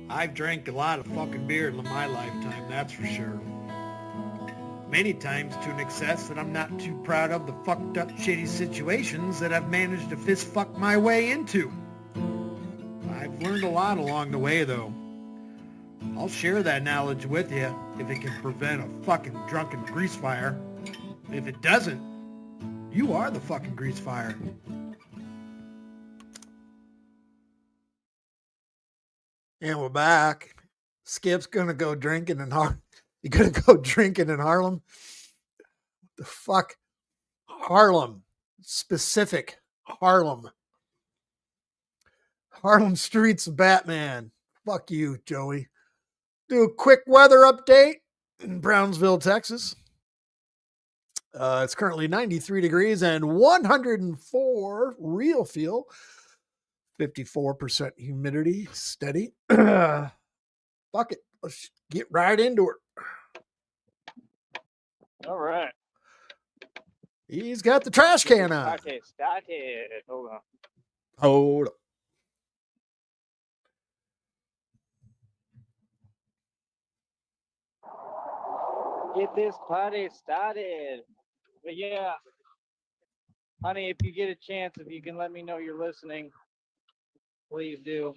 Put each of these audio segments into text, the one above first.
I've drank a lot of fucking beer in my lifetime, that's for sure. Many times to an excess that I'm not too proud of the fucked up shitty situations that I've managed to fist fuck my way into. I've learned a lot along the way though. I'll share that knowledge with you if it can prevent a fucking drunken grease fire. If it doesn't, you are the fucking grease fire. And we're back. Skip's gonna go drinking in Harlem. You gonna go drinking in Harlem? What the fuck? Harlem. Specific. Harlem. Harlem Streets Batman. Fuck you, Joey. Do a quick weather update in Brownsville, Texas. It's currently 93 degrees and 104 real feel. 54% humidity, steady. Fuck it. Let's get right into it. All right. He's got the trash can on. Started. Hold on. Hold up. Get this party started. But yeah, honey, if you get a chance, if you can let me know you're listening, please do.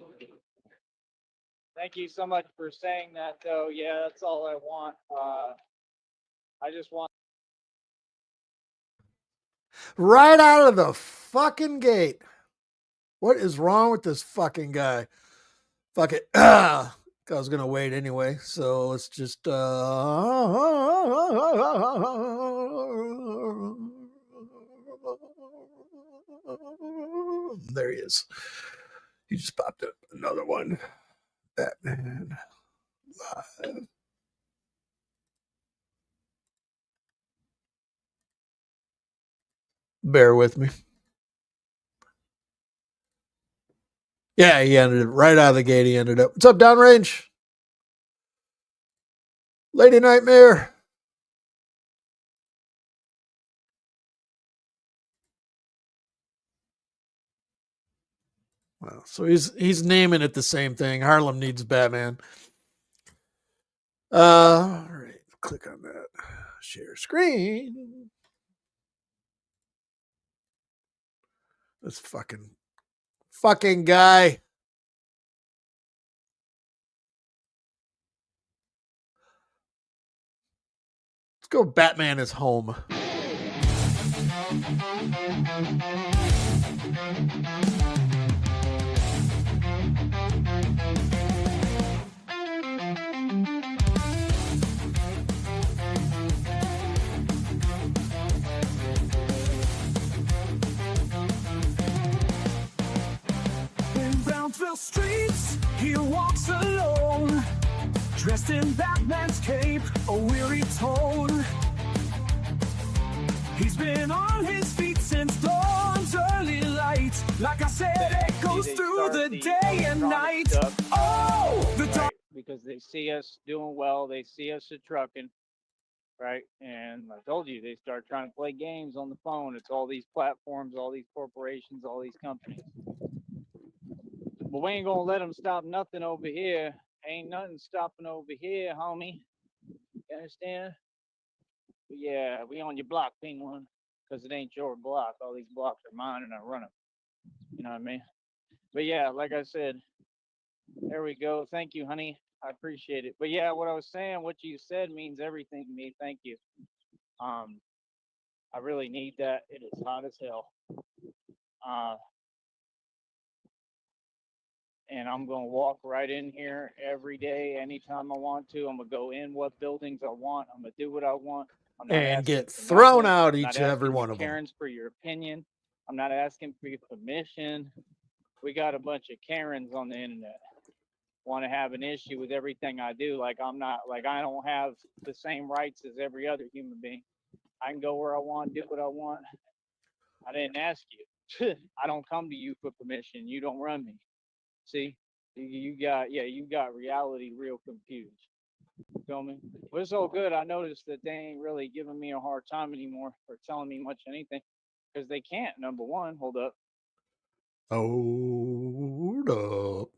Thank you so much for saying that, though. Yeah, that's all I want. I just want. Right out of the fucking gate. What is wrong with this fucking guy? Fuck it. I was gonna wait anyway, so let's just there he is. He just popped up another one. Batman live. Bear with me. Yeah, he ended it right out of the gate. He ended up. What's up, Downrange? Lady Nightmare. Well, so he's naming it the same thing. Harlem needs Batman. All right, click on that. Share screen. This fucking guy. Let's go. Batman is home. In Brownsville streets, he walks alone, dressed in Batman's cape, a weary tone. He's been on his feet since dawn's early light. Like I said, it goes through the day and night. Oh, the dark. Right, because they see us doing well, they see us a trucking, right? And I told you, they start trying to play games on the phone. It's all these platforms, all these corporations, all these companies. But we ain't gonna let them stop nothing over here. Ain't nothing stopping over here, homie. You understand? But yeah, we on your block, Penguin, because it ain't your block. All these blocks are mine, and I run them. You know what I mean? But yeah, like I said, there we go. Thank you, honey. I appreciate it. But yeah, what I was saying, what you said means everything to me. Thank you. Um, I really need that. It is hot as hell. Uh, and I'm gonna walk right in here every day, anytime I want to. I'm gonna go in what buildings I want. I'm gonna do what I want. I'm not And asking get for thrown nothing. out I'm each not and every asking you one of them. Karens for your opinion. I'm not asking for your permission. We got a bunch of Karens on the internet. Want to have an issue with everything I do. Like I don't have the same rights as every other human being. I can go where I want, do what I want. I didn't ask you. I don't come to you for permission. You don't run me. See, you got reality real confused. You feel me? But it's all good. I noticed that they ain't really giving me a hard time anymore or telling me much anything because they can't. Number one, hold up. Hold up.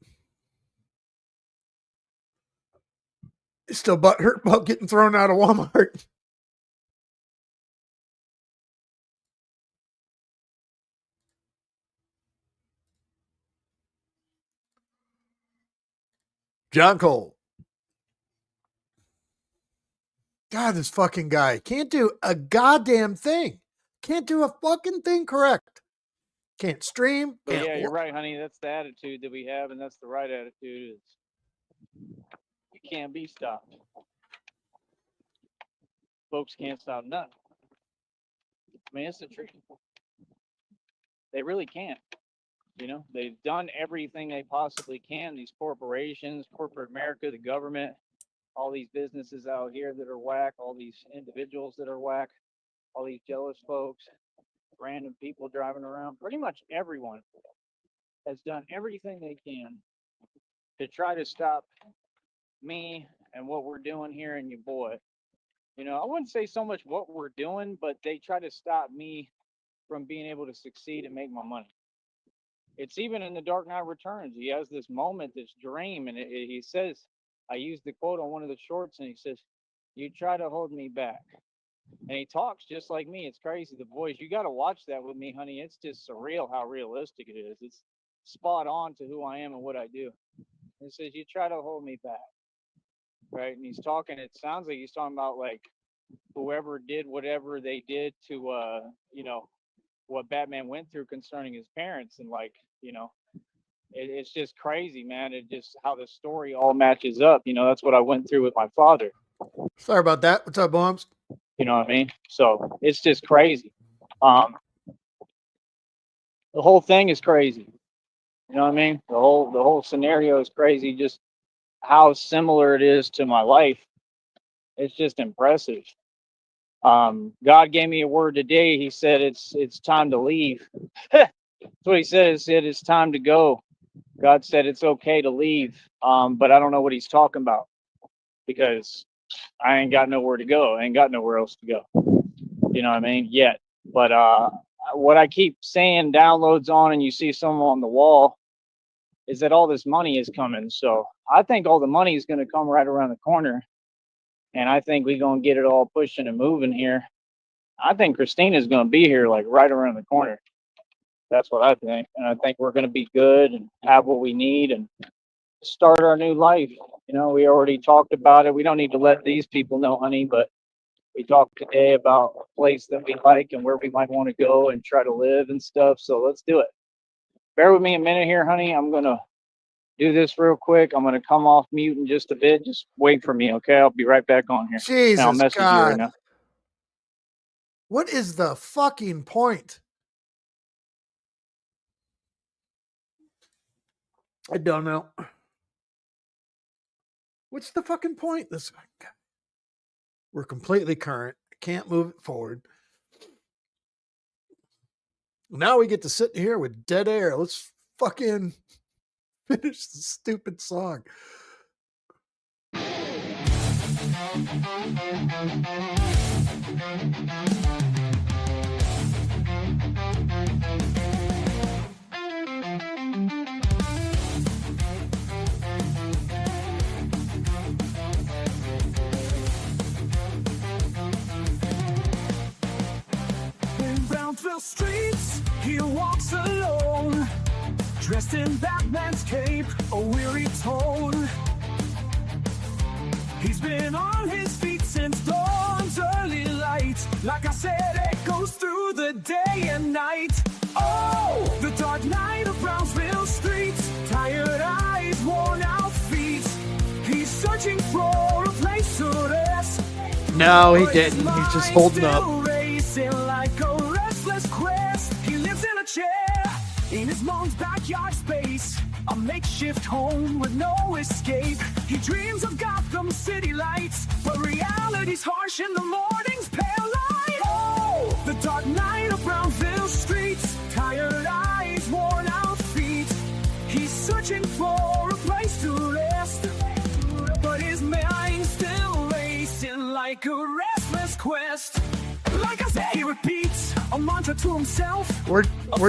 He's still butthurt about getting thrown out of Walmart. John Cole. God, this fucking guy can't do a goddamn thing. Can't do a fucking thing correct. Can't stream. But Can't yeah, you're right, honey. That's the attitude that we have, and that's the right attitude. Is you can't be stopped. Folks can't stop nothing. I mean, it's the truth. They really can't. You know, they've done everything they possibly can. These corporations, corporate America, the government, all these businesses out here that are whack, all these individuals that are whack, all these jealous folks, random people driving around. Pretty much everyone has done everything they can to try to stop me and what we're doing here and your boy. You know, I wouldn't say so much what we're doing, but they try to stop me from being able to succeed and make my money. It's even in The Dark Knight Returns. He has this moment, this dream, and he says, I used the quote on one of the shorts, and he says, "You try to hold me back." And he talks just like me. It's crazy. The voice, you got to watch that with me, honey. It's just surreal how realistic it is. It's spot on to who I am and what I do. And he says, "You try to hold me back." Right? And he's talking, it sounds like he's talking about like whoever did whatever they did to, you know, what Batman went through concerning his parents. And like, you know, it's just crazy, man. It just how the story all matches up. You know, that's what I went through with my father. Sorry about that. What's up, Bombs? You know what I mean? So it's just crazy. The whole thing is crazy. You know what I mean? The whole scenario is crazy. Just how similar it is to my life. It's just impressive. God gave me a word today. He said it's time to leave. That's what he said. He said it's time to go. God said it's okay to leave. But I don't know what he's talking about because I ain't got nowhere to go. I ain't got nowhere else to go. You know what I mean? Yet. But what I keep saying downloads on, and you see some on the wall, is that all this money is coming. So I think all the money is going to come right around the corner. And I think we're going to get it all pushing and moving here. I think Christina's going to be here like right around the corner. That's what I think. And I think we're going to be good and have what we need and start our new life. You know, we already talked about it. We don't need to let these people know, honey, but we talked today about a place that we like and where we might want to go and try to live and stuff. So let's do it. Bear with me a minute here, honey. I'm going to do this real quick. I'm going to come off mute in just a bit. Just wait for me, okay? I'll be right back on here. Jesus I'll message God. you right now. What is the fucking point? I don't know. What's the fucking point? We're completely current. I can't move it forward. Now we get to sit here with dead air. Let's fucking finish the stupid song. In Brownsville streets, he walks alone, dressed in Batman's cape, a weary tone. He's been on his feet since dawn's early light. Like I said, it goes through the day and night. Oh, the dark night of Brownsville streets, tired eyes, worn out feet. He's searching for a place to rest. No, he didn't. He's just holding up. Racing like a restless quest. He lives in a chair in his mom's backyard space, a makeshift home with no escape. He dreams of Gotham City lights, but reality's harsh in the morning's pale light. Oh, the dark night of Brownsville streets, tired eyes, worn out feet. He's searching for a place to rest, but his mind's still racing like a restless quest. Like I said, he repeats a mantra to himself. We're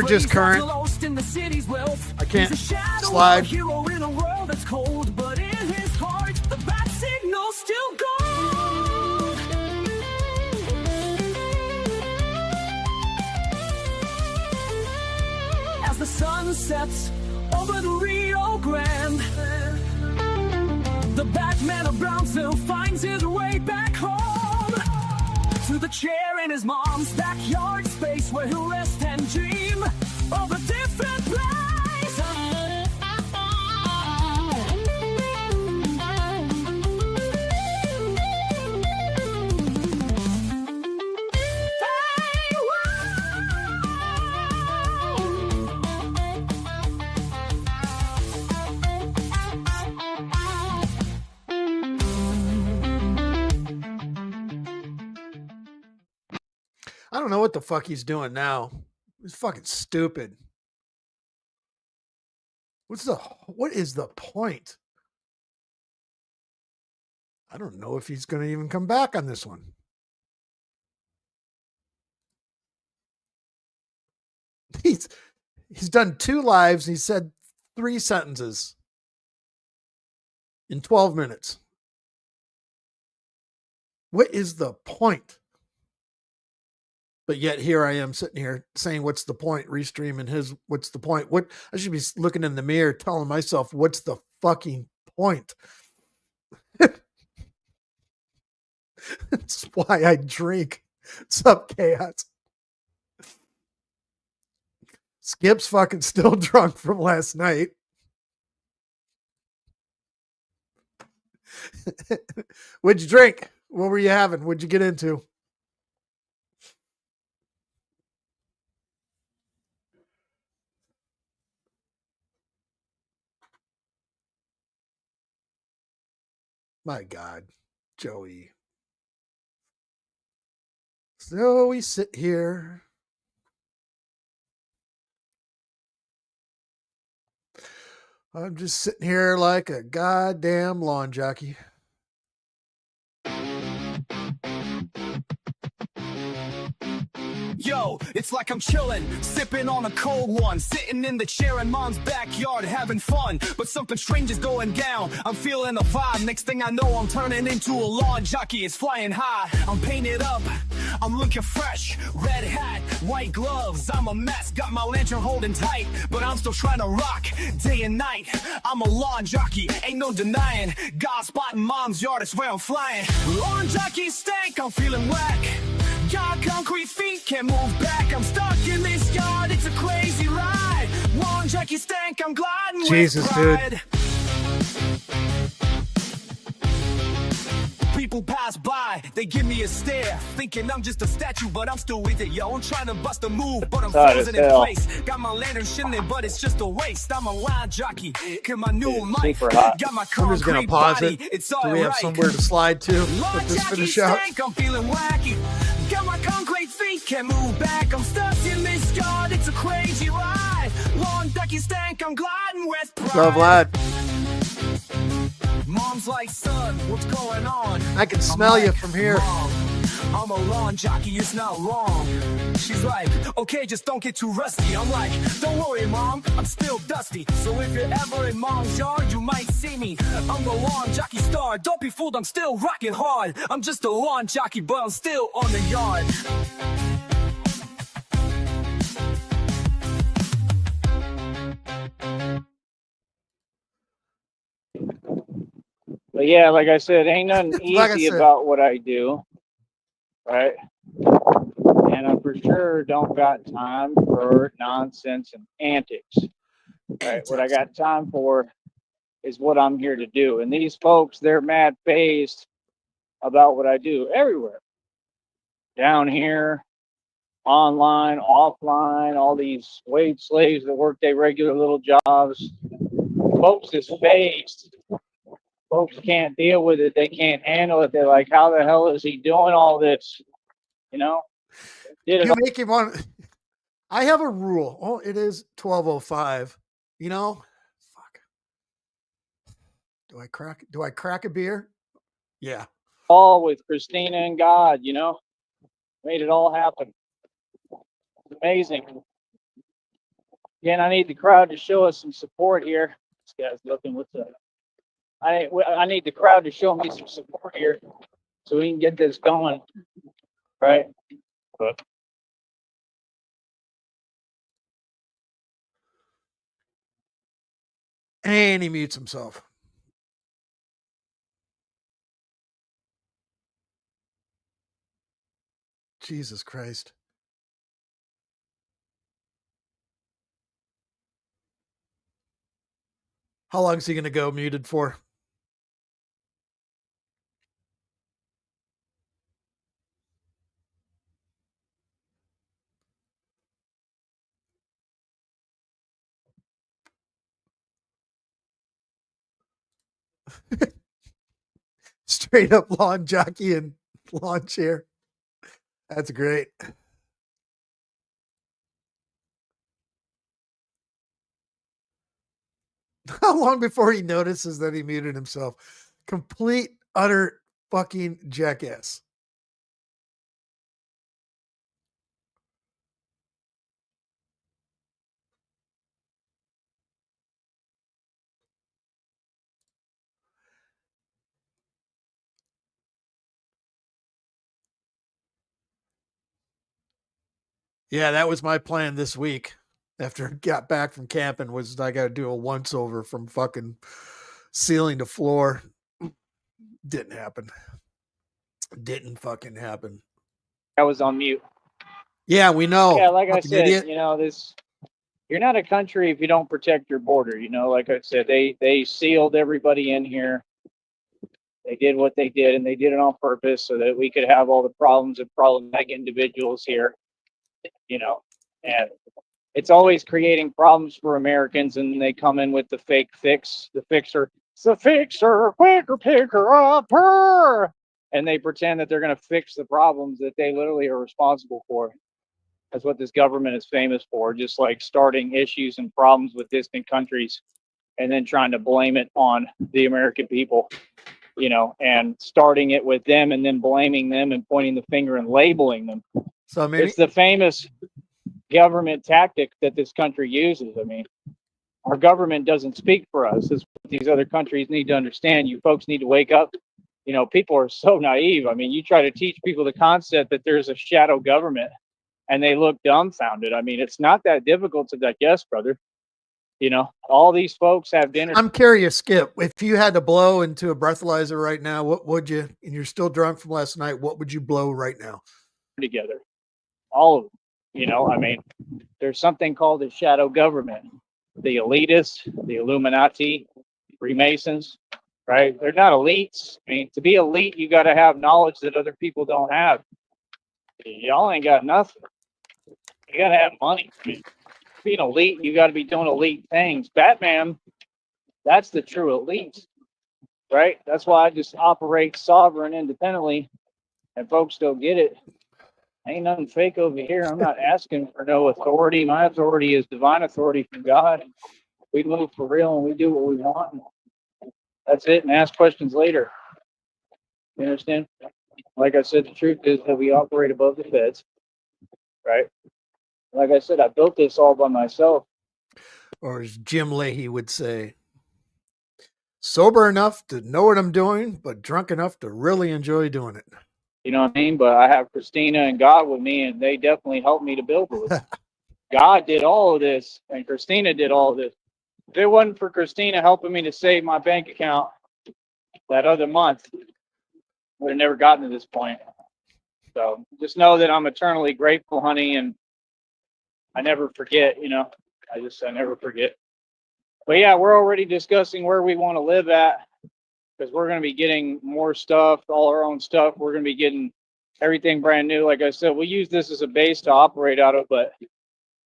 just current. Lost in the city's wealth. I can't He's a shadow slide. of a hero in a world that's cold, but in his heart, the bat signal still as the sun sets over the Rio Grande. The Batman of Brownsville finds his way back home to the chair in his mom's backyard space where he'll rest and dream of a different place. I don't know what the fuck he's doing now. He's fucking stupid. What is the point? I don't know if he's going to even come back on this one. He's done 2 lives. He said 3 sentences in 12 minutes. What is the point? But yet here I am sitting here saying, what's the point? Restreaming his, what's the point? What I should be looking in the mirror telling myself, what's the fucking point? That's why I drink. What's up, Chaos? Skip's fucking still drunk from last night. What'd you drink? What were you having? What'd you get into? My God, Joey. So we sit here. I'm just sitting here like a goddamn lawn jockey. Yo, it's like I'm chillin', sipping on a cold one, sitting in the chair in mom's backyard having fun. But something strange is going down. I'm feeling a vibe. Next thing I know, I'm turning into a lawn jockey. It's flying high. I'm painted up. I'm looking fresh. Red hat, white gloves. I'm a mess. Got my lantern holding tight, but I'm still trying to rock day and night. I'm a lawn jockey, ain't no denying. God spotting mom's yard is where I'm flying. Lawn jockey stank, I'm feeling whack. Got concrete feet, can't move back. I'm stuck in this yard, it's a crazy ride. Lawn jockey stank, I'm gliding Jesus, with pride. dude. People pass by, they give me a stare, thinking I'm just a statue, but I'm still with it, yo. I'm trying to bust a move, but I'm frozen in place. Got my lantern shining, but it's just a waste. I'm a lawn jockey, get my new mic. Got my I'm just gonna concrete pause body, it. it's Do all we have right. somewhere to slide to? Lawn Let this jockey finish out. stank, I'm feeling wacky. Got my concrete feet, can't move back. I'm stuck in this yard, it's a crazy ride. Lawn jockey stank, I'm gliding with pride. So Vlad, Mom's like, son, what's going on? I can smell you from here. Mom, I'm a lawn jockey, it's not wrong. She's like, okay, just don't get too rusty. I'm like, don't worry, Mom, I'm still dusty. So if you're ever in Mom's yard, you might see me. I'm the lawn jockey star. Don't be fooled, I'm still rocking hard. I'm just a lawn jockey, but I'm still on the yard. But yeah, like I said, ain't nothing Like I easy said. about what I do, right? And I for sure don't got time for nonsense and antics, right? What I got time for is what I'm here to do. And these folks, they're mad phased about what I do everywhere. Down here, online, offline, all these wage slaves that work their regular little jobs. Folks is phased. Folks can't deal with it. They can't handle it. They're like, how the hell is he doing all this? You know? Did it You make him want. I have a rule. Oh, it is 12:05. You know, fuck. Do I crack a beer? Yeah. all with Christina and God, you know? Made it all happen. It's amazing. Again, I need the crowd to show us some support here. This guy's looking with the. I need the crowd to show me some support here so we can get this going, right? But And he mutes himself. Jesus Christ. How long is he going to go muted for? Straight up lawn jockey and lawn chair. That's great. How long before he notices that he muted himself? Complete, utter fucking jackass. Yeah, that was my plan this week. After I got back from camping, was I got to do a once over from fucking ceiling to floor. Didn't happen. Didn't fucking happen. I was on mute. Yeah, we know. Yeah, like I Fucking said, idiot. you know, you're not a country if you don't protect your border. You know, like I said, they sealed everybody in here. They did what they did, and they did it on purpose so that we could have all the problems and problematic individuals here. You know, and it's always creating problems for Americans, and they come in with the fake fix, the fixer. It's the fixer, quicker, picker upper, and they pretend that they're going to fix the problems that they literally are responsible for. That's what this government is famous for, just like starting issues and problems with distant countries and then trying to blame it on the American people, you know, and starting it with them and then blaming them and pointing the finger and labeling them. So maybe It's the famous government tactic that this country uses. I mean, our government doesn't speak for us. This is what these other countries need to understand. You folks need to wake up. You know, people are so naive. I mean, you try to teach people the concept that there's a shadow government and they look dumbfounded. I mean, it's not that difficult to digest, brother. You know, all these folks have dinner I'm curious, Skip, if you had to blow into a breathalyzer right now, what would you, and you're still drunk from last night, what would you blow right now? together. All of them. You know, I mean, there's something called a shadow government. The elitists, the Illuminati, Freemasons, right? They're not elites. I mean, to be elite, you got to have knowledge that other people don't have. Y'all ain't got nothing. You got to have money. I mean, being elite, you got to be doing elite things. Batman, that's the true elite, right? That's why I just operate sovereign independently, and folks don't get it. Ain't nothing fake over here. I'm not asking for no authority. My authority is divine authority from God. We move for real and we do what we want. And that's it. And ask questions later. You understand? Like I said, the truth is that we operate above the feds, right? Like I said, I built this all by myself. Or as Jim Leahy would say, sober enough to know what I'm doing, but drunk enough to really enjoy doing it. You know what I mean? But I have Christina and God with me, and they definitely helped me to build this. God did all of this, and Christina did all of this. If it wasn't for Christina helping me to save my bank account that other month, would have never gotten to this point. So just know that I'm eternally grateful, honey, and I never forget, you know. I never forget. But yeah, we're already discussing where we want to live at because we're going to be getting more stuff, all our own stuff. We're going to be getting everything brand new. Like I said, we'll use this as a base to operate out of, but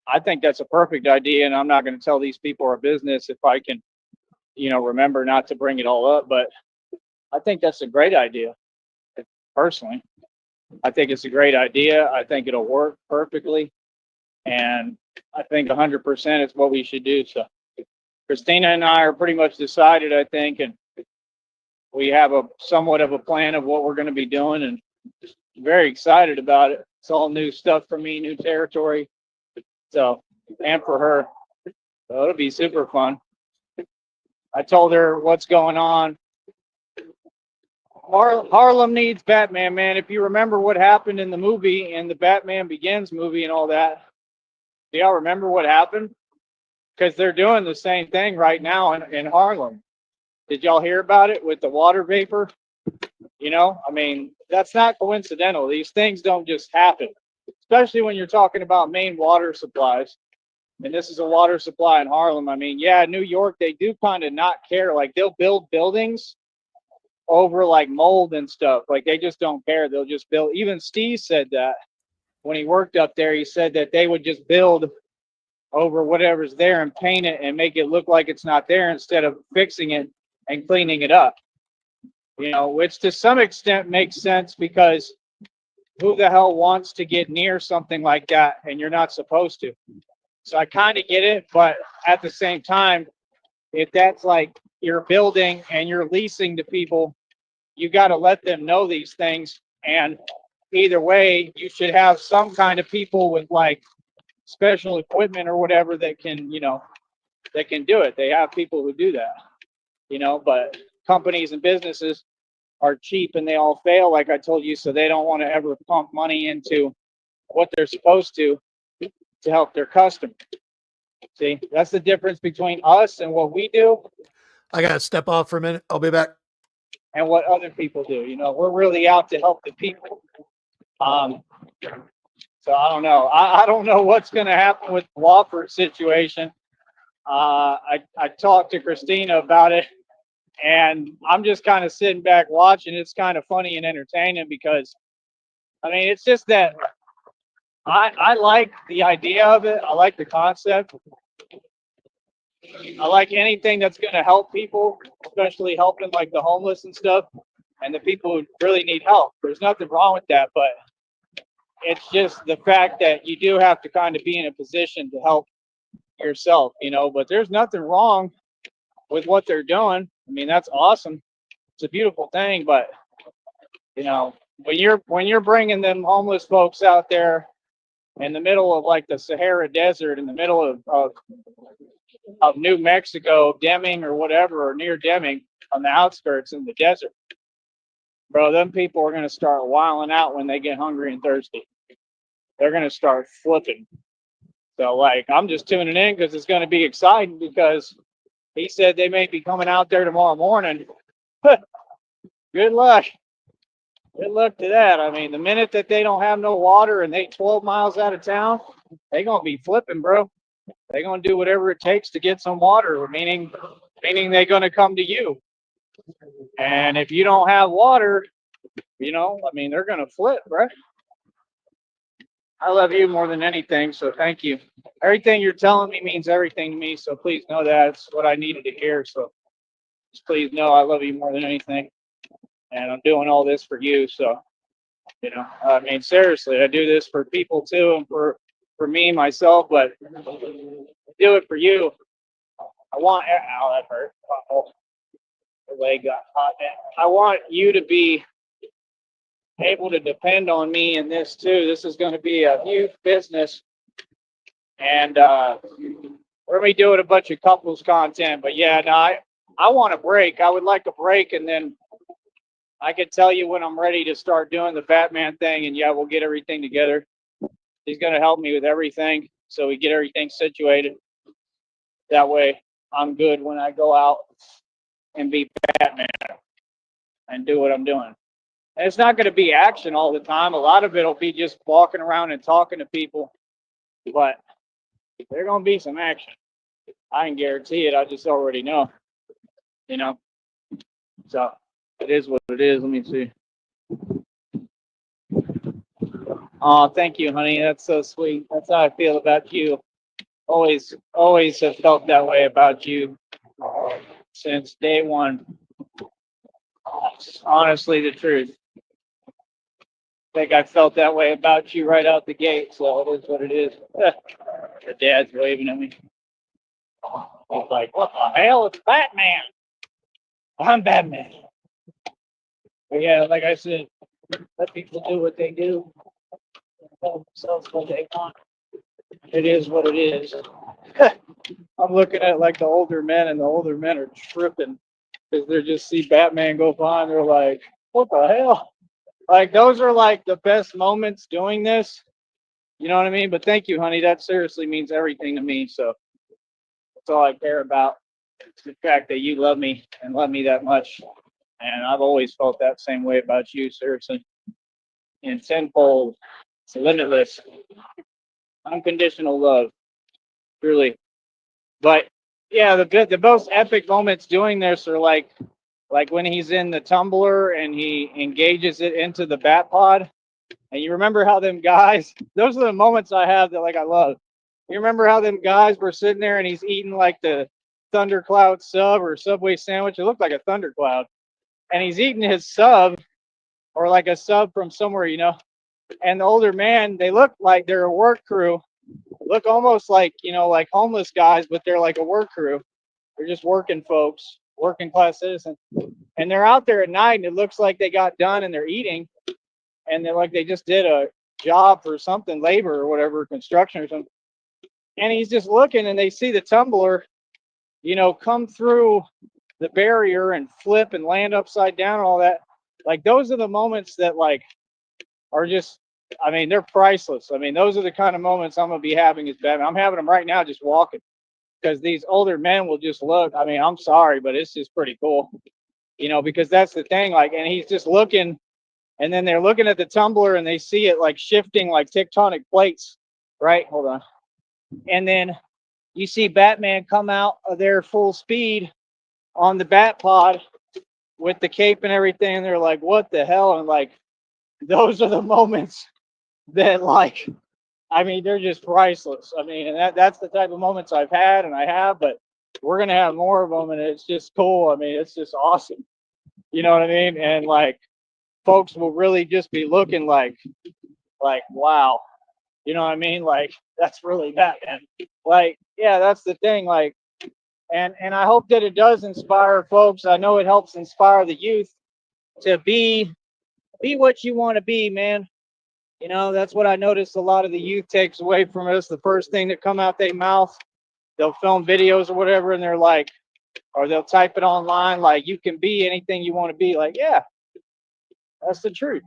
I think that's a perfect idea. And I'm not going to tell these people our business if I can, you know, remember not to bring it all up. But I think that's a great idea. Personally, I think it's a great idea. I think it'll work perfectly. And I think 100% is what we should do. So Christina and I are pretty much decided, I think, and we have a somewhat of a plan of what we're going to be doing, and very excited about it. It's all new stuff for me, new territory. So, and for her. So it'll be super fun. I told her what's going on. Harlem needs Batman, man. If you remember what happened in the movie, in the Batman Begins movie and all that, do y'all remember what happened? because they're doing the same thing right now in Harlem. Did y'all hear about it with the water vapor? You know, I mean, that's not coincidental. These things don't just happen, especially when you're talking about main water supplies. And this is a water supply in Harlem. I mean, yeah, New York, they do kind of not care. Like they'll build buildings over like mold and stuff. Like they just don't care. They'll just build. Even Steve said that when he worked up there, he said that they would just build over whatever's there and paint it and make it look like it's not there instead of fixing it and cleaning it up. You know, which to some extent makes sense because who the hell wants to get near something like that and you're not supposed to? So I kind of get it, but at the same time, if that's like you're building and you're leasing to people, you got to let them know these things. And either way, you should have some kind of people with like special equipment or whatever that can, you know, that can do it. They have people who do that, you know, but companies and businesses are cheap and they all fail, like I told you, so they don't want to ever pump money into what they're supposed to help their customer. See, that's the difference between us and what we do. I got to step off for a minute. I'll be back. And what other people do. You know, we're really out to help the people. So I don't know. I don't know what's going to happen with the Wofford situation. I talked to Christina about it, and I'm just kind of sitting back watching. It's kind of funny and entertaining because, I mean, it's just that I like the idea of it. I like the concept. I like anything that's going to help people, especially helping like the homeless and stuff and the people who really need help. There's nothing wrong with that, but it's just the fact that you do have to kind of be in a position to help yourself, you know, but there's nothing wrong with what they're doing. I mean, that's awesome. It's a beautiful thing, but you know, when you're bringing them homeless folks out there in the middle of like the Sahara Desert, in the middle of New Mexico, Deming or whatever, or near Deming on the outskirts in the desert, bro, them people are going to start wilding out when they get hungry and thirsty. They're going to start flipping. So, like, I'm just tuning in because it's going to be exciting because he said they may be coming out there tomorrow morning. Good luck. Good luck to that. I mean, the minute that they don't have no water and they 12 miles out of town, they're going to be flipping, bro. They're going to do whatever it takes to get some water, meaning they're going to come to you. And if you don't have water, you know, I mean, they're going to flip, right? I love you more than anything, so thank you. Everything you're telling me means everything to me, so please know that's what I needed to hear. So just please know I love you more than anything. And I'm doing all this for you, so, you know, I mean, seriously, I do this for people too and for me, myself, but I do it for you. I want, ow, that hurt. Uh-oh. The leg got hot. I want you to be able to depend on me in this too. This is going to be a huge business, and we're going to be doing a bunch of couples content. But yeah, no, I want a break. I would like a break, and then I can tell you when I'm ready to start doing the Batman thing, and yeah, we'll get everything together. He's going to help me with everything, so we get everything situated. That way, I'm good when I go out and be Batman and do what I'm doing. And it's not going to be action all the time. A lot of it will be just walking around and talking to people, but there's going to be some action. I can guarantee it. I just already know, you know. So it is what it is. Let me see. Oh, thank you, honey. That's so sweet. That's how I feel about you. Always have felt that way about you since day one. It's honestly the truth. I think I felt that way about you right out the gate, so it is what it is. The dad's waving at me. He's like, what the hell? It's Batman. I'm Batman. But yeah, like I said, let people do what they do. Tell themselves what they want. It is what it is. I'm looking at like the older men, and the older men are tripping because they just see Batman go by and they're like, what the hell? Like, those are like the best moments doing this. You know what I mean? But thank you, honey. That seriously means everything to me. So That's all I care about. It's the fact that you love me and love me that much. And I've always felt that same way about you, seriously. And tenfold, it's limitless, unconditional love, truly. But yeah, the most epic moments doing this are like when he's in the tumbler and he engages it into the bat pod. And you remember how them guys, those are the moments I have that like I love. You remember how them guys were sitting there and he's eating like the Thundercloud sub or Subway sandwich? It looked like a Thundercloud. And he's eating his sub or like a sub from somewhere, you know. And the older man, they look like they're a work crew, look almost like, you know, like homeless guys, but they're like a work crew. They're just working folks, working class citizens. And they're out there at night and it looks like they got done and they're eating. And they're like they just did a job for something, labor or whatever, construction or something. And he's just looking and they see the tumbler, you know, come through the barrier and flip and land upside down and all that. Like those are the moments that like are just, I mean, they're priceless. I mean, those are the kind of moments I'm gonna be having as Batman. I'm having them right now just walking because these older men will just look. I mean, I'm sorry, but it's just pretty cool, you know, because that's the thing. Like, and he's just looking, and then they're looking at the tumbler and they see it like shifting like tectonic plates, right? Hold on. And then you see Batman come out of there full speed on the bat pod with the cape and everything. And they're like, what the hell? And like, those are the moments that like, I mean, they're just priceless. I mean, and that's the type of moments I've had and I have, but we're going to have more of them. And it's just cool. I mean, it's just awesome. You know what I mean? And like, folks will really just be looking like, wow. You know what I mean? Like, that's really Batman. Like, yeah, that's the thing. Like, and I hope that it does inspire folks. I know it helps inspire the youth to be what you want to be, man. You know, that's what I noticed a lot of the youth takes away from us. The first thing that come out their mouth, they'll film videos or whatever, and they're like, or they'll type it online, like, you can be anything you want to be. Like, yeah, that's the truth.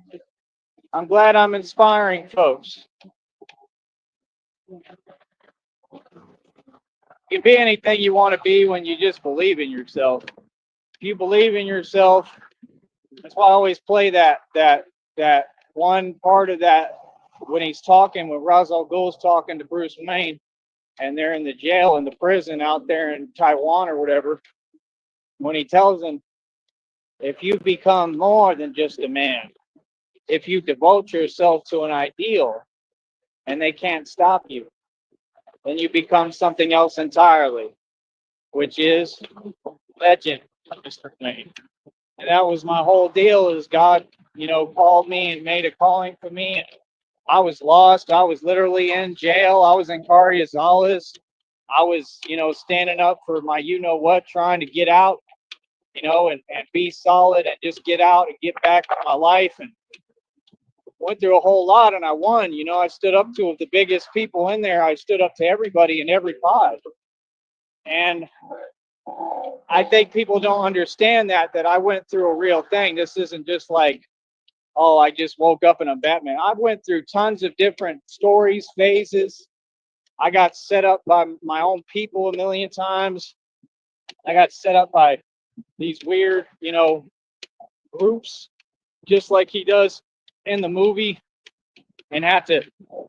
I'm glad I'm inspiring folks. You can be anything you want to be when you just believe in yourself. If you believe in yourself, that's why I always play that one part of that when he's talking, when Ra's al Ghul's talking to Bruce Wayne, and they're in the jail in the prison out there in Taiwan or whatever. When he tells him, if you become more than just a man, if you devote yourself to an ideal, and they can't stop you, then you become something else entirely, which is legend, Mr. Wayne. And that was my whole deal. Is God, you know, called me and made a calling for me. And I was lost. I was literally in jail. I was in Cardiazales. I was, you know, standing up for my you know what, trying to get out, you know, and be solid and just get out and get back to my life. And went through a whole lot and I won. You know, I stood up to the biggest people in there. I stood up to everybody in every pod. And I think people don't understand that I went through a real thing. This isn't just like, oh, I just woke up and I'm Batman. I went through tons of different stories, phases. I got set up by my own people a million times. I got set up by these weird, you know, groups, just like he does in the movie, and had to,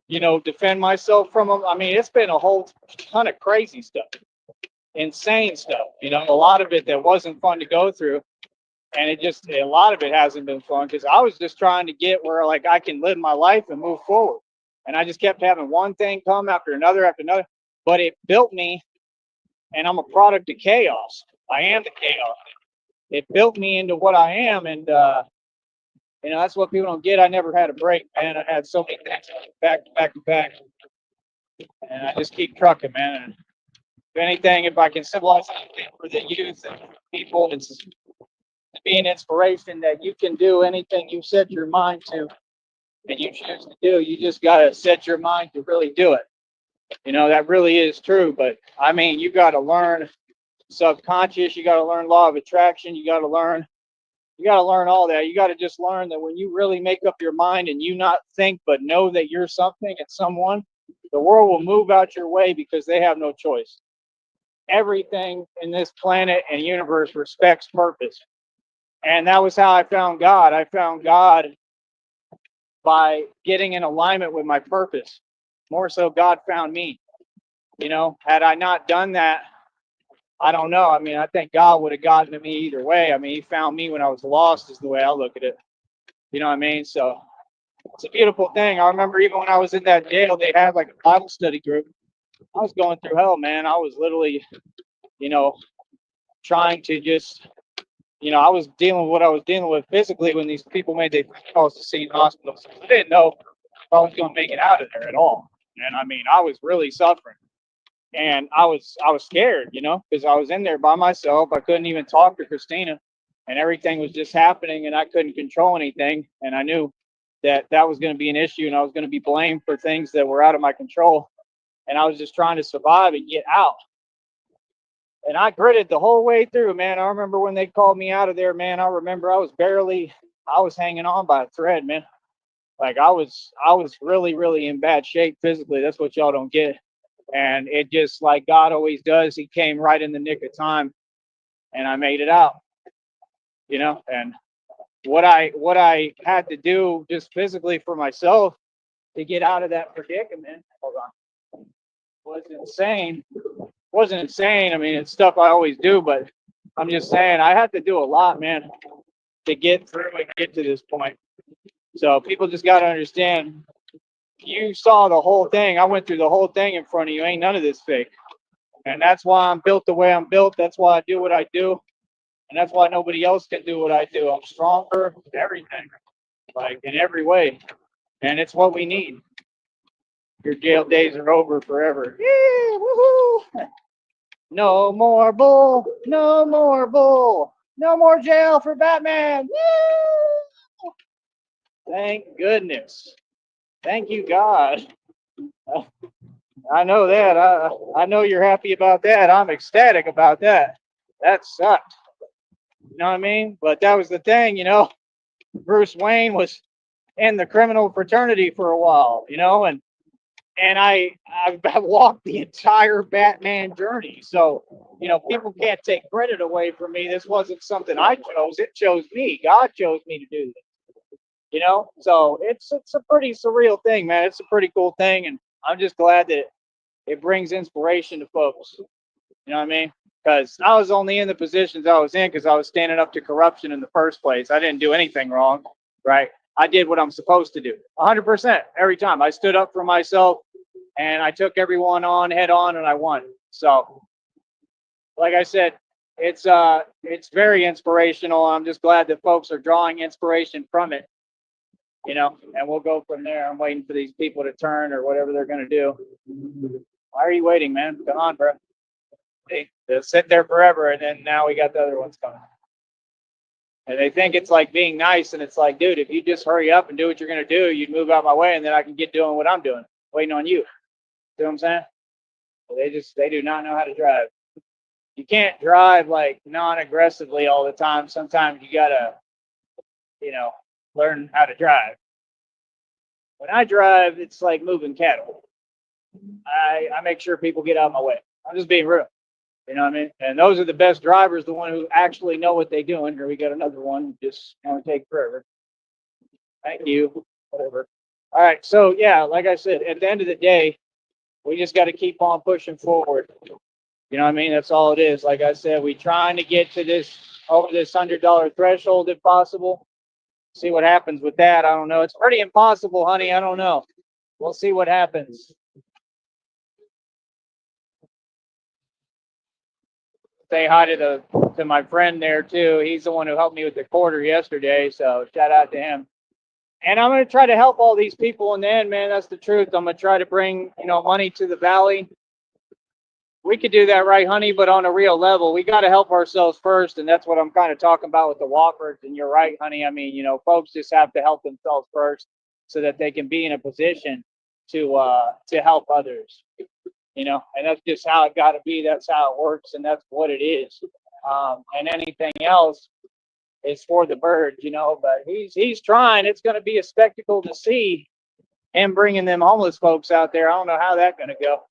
you know, defend myself from them. I mean, it's been a whole ton of crazy stuff, insane stuff, you know, a lot of it that wasn't fun to go through. And a lot of it hasn't been fun because I was just trying to get where like I can live my life and move forward. And I just kept having one thing come after another, but it built me, and I'm a product of chaos. I am the chaos. It built me into what I am. And, you know, that's what people don't get. I never had a break, man. I had so many things back to back to back. And I just keep trucking, man. And if anything, if I can symbolize anything for the youth and people, it's to be an inspiration that you can do anything you set your mind to and you choose to do. You just got to set your mind to really do it. You know, that really is true. But I mean, you got to learn subconscious. You got to learn law of attraction. You got to learn all that. You got to just learn that when you really make up your mind and you not think but know that you're something and someone, the world will move out your way because they have no choice. everything in this planet and universe respects purpose. And that was how I found God. I found God by getting in alignment with my purpose. More so, God found me. You know, had I not done that, I don't know. I mean, I think God would have gotten to me either way. I mean, he found me when I was lost, is the way I look at it. You know what I mean? So it's a beautiful thing. I remember even when I was in that jail, they had like a Bible study group. I was going through hell, man. I was literally, you know, trying to just, I was dealing with what I was dealing with physically when these people made their calls to see hospitals. I didn't know if I was going to make it out of there at all. And I mean, I was really suffering. And I was scared, because I was in there by myself. I couldn't even talk to Christina, and everything was just happening, and I couldn't control anything. And I knew that that was going to be an issue, and I was going to be blamed for things that were out of my control. And I was just trying to survive and get out. And I gritted the whole way through, man. I remember when they called me out of there, man. I remember I was hanging on by a thread, man. Like I was really, really in bad shape physically. That's what y'all don't get. And it just, like God always does, he came right in the nick of time, and I made it out, and what I had to do just physically for myself to get out of that predicament, hold on, was insane. Wasn't insane. I mean, it's stuff I always do, but I'm just saying I had to do a lot, man, to get through and get to this point. So people just got to understand, you saw the whole thing. I went through the whole thing in front of you. Ain't none of this fake. And that's why I'm built the way I'm built. That's why I do what I do. And that's why nobody else can do what I do. I'm stronger in everything, like in every way. And it's what we need. Your jail days are over forever. Yeah, woohoo! No more bull. No more bull. No more jail for Batman. Woo! Thank goodness. Thank you, God. I know that. I know you're happy about that. I'm ecstatic about that. That sucked. You know what I mean? But that was the thing, Bruce Wayne was in the criminal fraternity for a while, and I've walked the entire Batman journey. So, people can't take credit away from me. This wasn't something I chose. It chose me. God chose me to do this. So it's a pretty surreal thing, man. It's a pretty cool thing, and I'm just glad that it brings inspiration to folks. You know what I mean? Because I was only in the positions I was in because I was standing up to corruption in the first place. I didn't do anything wrong, right? I did what I'm supposed to do, 100% every time. I stood up for myself, and I took everyone on head on, and I won. So, like I said, it's very inspirational. I'm just glad that folks are drawing inspiration from it. And we'll go from there. I'm waiting for these people to turn or whatever they're going to do. Why are you waiting, man? Come on, bro. They'll sit there forever, and then now we got the other ones coming. And they think it's like being nice, and it's like, dude, if you just hurry up and do what you're going to do, you'd move out my way, and then I can get doing what I'm doing, waiting on you. See what I'm saying? They do not know how to drive. You can't drive like non-aggressively all the time. Sometimes you got to, learn how to drive. When I drive, it's like moving cattle. I make sure people get out of my way. I'm just being real. You know what I mean? And those are the best drivers, the one who actually know what they're doing. Here we got another one, just going to take forever. Thank you. Whatever. All right. So, yeah, like I said, at the end of the day, we just got to keep on pushing forward. You know what I mean? That's all it is. Like I said, we trying to get to this, over this $100 threshold if possible. See what happens with that. I don't know. It's pretty impossible, honey. I don't know. We'll see what happens. Say hi to my friend there too. He's the one who helped me with the quarter yesterday, so shout out to him. And I'm gonna try to help all these people in the end, man. That's the truth. I'm gonna try to bring money to the valley. We could do that, right, honey? But on a real level, we got to help ourselves first, and that's what I'm kind of talking about with the Wofford. And you're right, honey. I mean, folks just have to help themselves first, so that they can be in a position to help others. And that's just how it got to be. That's how it works, and that's what it is. And anything else is for the birds, But he's trying. It's going to be a spectacle to see him bringing them homeless folks out there. I don't know how that's going to go.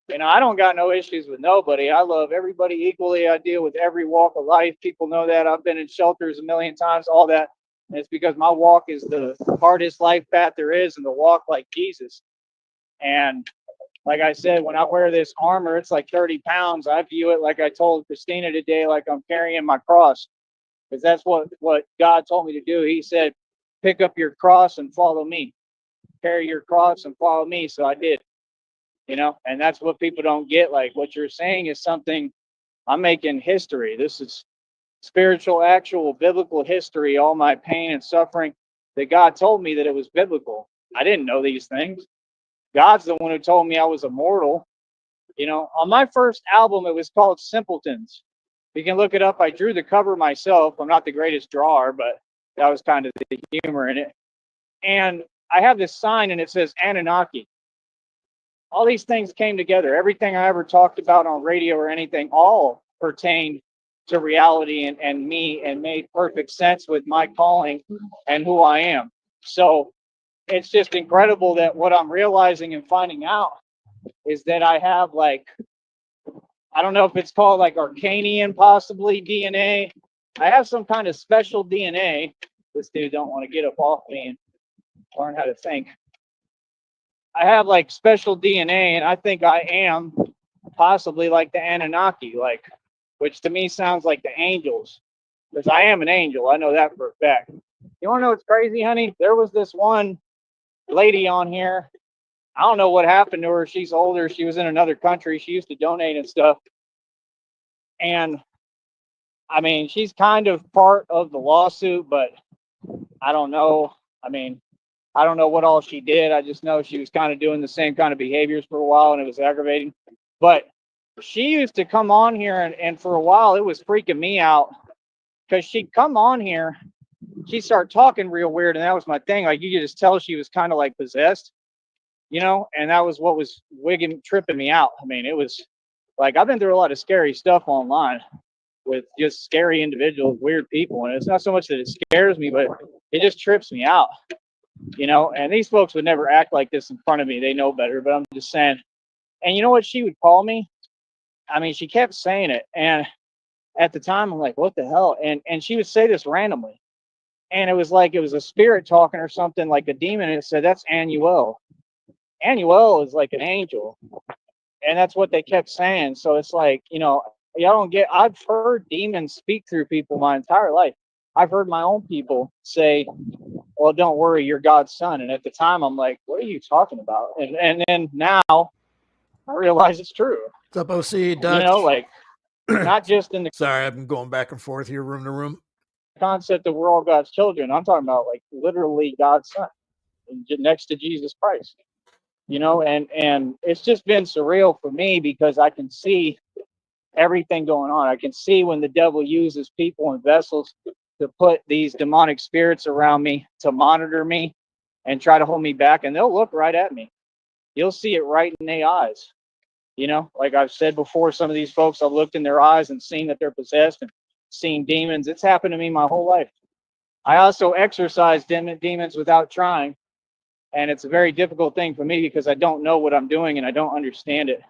You know, I don't got no issues with nobody. I love everybody equally. I deal with every walk of life. People know that. I've been in shelters a million times, all that. And it's because my walk is the hardest life path there is, and the walk like Jesus. And like I said, when I wear this armor, it's like 30 pounds. I view it, like I told Christina today, like I'm carrying my cross, because that's what God told me to do. He said, pick up your cross and follow me. Carry your cross and follow me. So I did, you know, and that's what people don't get. Like what you're saying is something I'm making history. This is spiritual, actual, biblical history. All my pain and suffering that God told me that it was biblical. I didn't know these things. God's the one who told me I was immortal. You know, on my first album, it was called Simpletons. You can look it up. I drew the cover myself. I'm not the greatest drawer, but that was kind of the humor in it. And I have this sign and it says Anunnaki. All these things came together. Everything I ever talked about on radio or anything, all pertained to reality and me, and made perfect sense with my calling and who I am. So it's just incredible that what I'm realizing and finding out is that I have, like, I don't know if it's called like Arcanian, possibly DNA. I have some kind of special DNA. This dude don't want to get up off me and learn how to think. I have like special DNA, and I think I am possibly like the Anunnaki, like, which to me sounds like the angels, because I am an angel. I know that for a fact. You want to know what's crazy, honey? There was this one lady on here. I don't know what happened to her. She's older. She was in another country. She used to donate and stuff. And I mean, she's kind of part of the lawsuit, but I don't know. I mean, I don't know what all she did. I just know she was kind of doing the same kind of behaviors for a while, and it was aggravating. But she used to come on here, and for a while, it was freaking me out, because she'd come on here, she'd start talking real weird, and that was my thing. Like, you could just tell she was kind of like possessed, you know, and that was what was tripping me out. I mean, it was like, I've been through a lot of scary stuff online with just scary individuals, weird people. And it's not so much that it scares me, but it just trips me out, you know. And these folks would never act like this in front of me. They know better, but I'm just saying. And you know what she would call me? I mean, she kept saying it. And at the time, I'm like, what the hell? And she would say this randomly. And it was like it was a spirit talking or something, like a demon. And it said, that's Annuel. Annuel is like an angel. And that's what they kept saying. So it's like, you know, y'all don't get, I've heard demons speak through people my entire life. I've heard my own people say, well, don't worry, you're God's son. And at the time, I'm like, what are you talking about? And then now I realize it's true. What's up, OC? Dutch? You know, like, not just in the Sorry, I've been going back and forth here, room to room. concept that we're all God's children. I'm talking about, like, literally God's son next to Jesus Christ. You know, and it's just been surreal for me, because I can see everything going on. I can see when the devil uses people and vessels to put these demonic spirits around me to monitor me and try to hold me back, and they'll look right at me. You'll see it right in their eyes. You know, like I've said before, some of these folks, I've looked in their eyes and seen that they're possessed and seen demons. It's happened to me my whole life. I also exorcise demons without trying. And it's a very difficult thing for me, because I don't know what I'm doing and I don't understand it.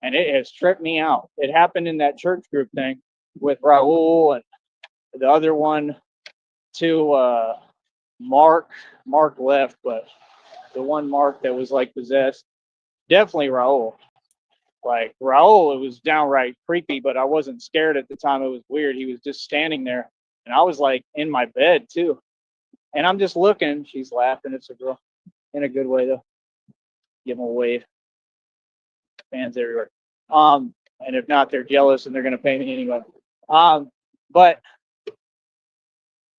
And it has tripped me out. It happened in that church group thing with Raul, and the other one to Mark. Mark left, but the one Mark that was like possessed, definitely Raul. Like Raul, it was downright creepy, but I wasn't scared at the time. It was weird. He was just standing there, and I was like in my bed too. And I'm just looking. She's laughing. It's a girl. In a good way, though. Give them a wave. Fans everywhere. And if not, they're jealous and they're gonna pay me anyway. But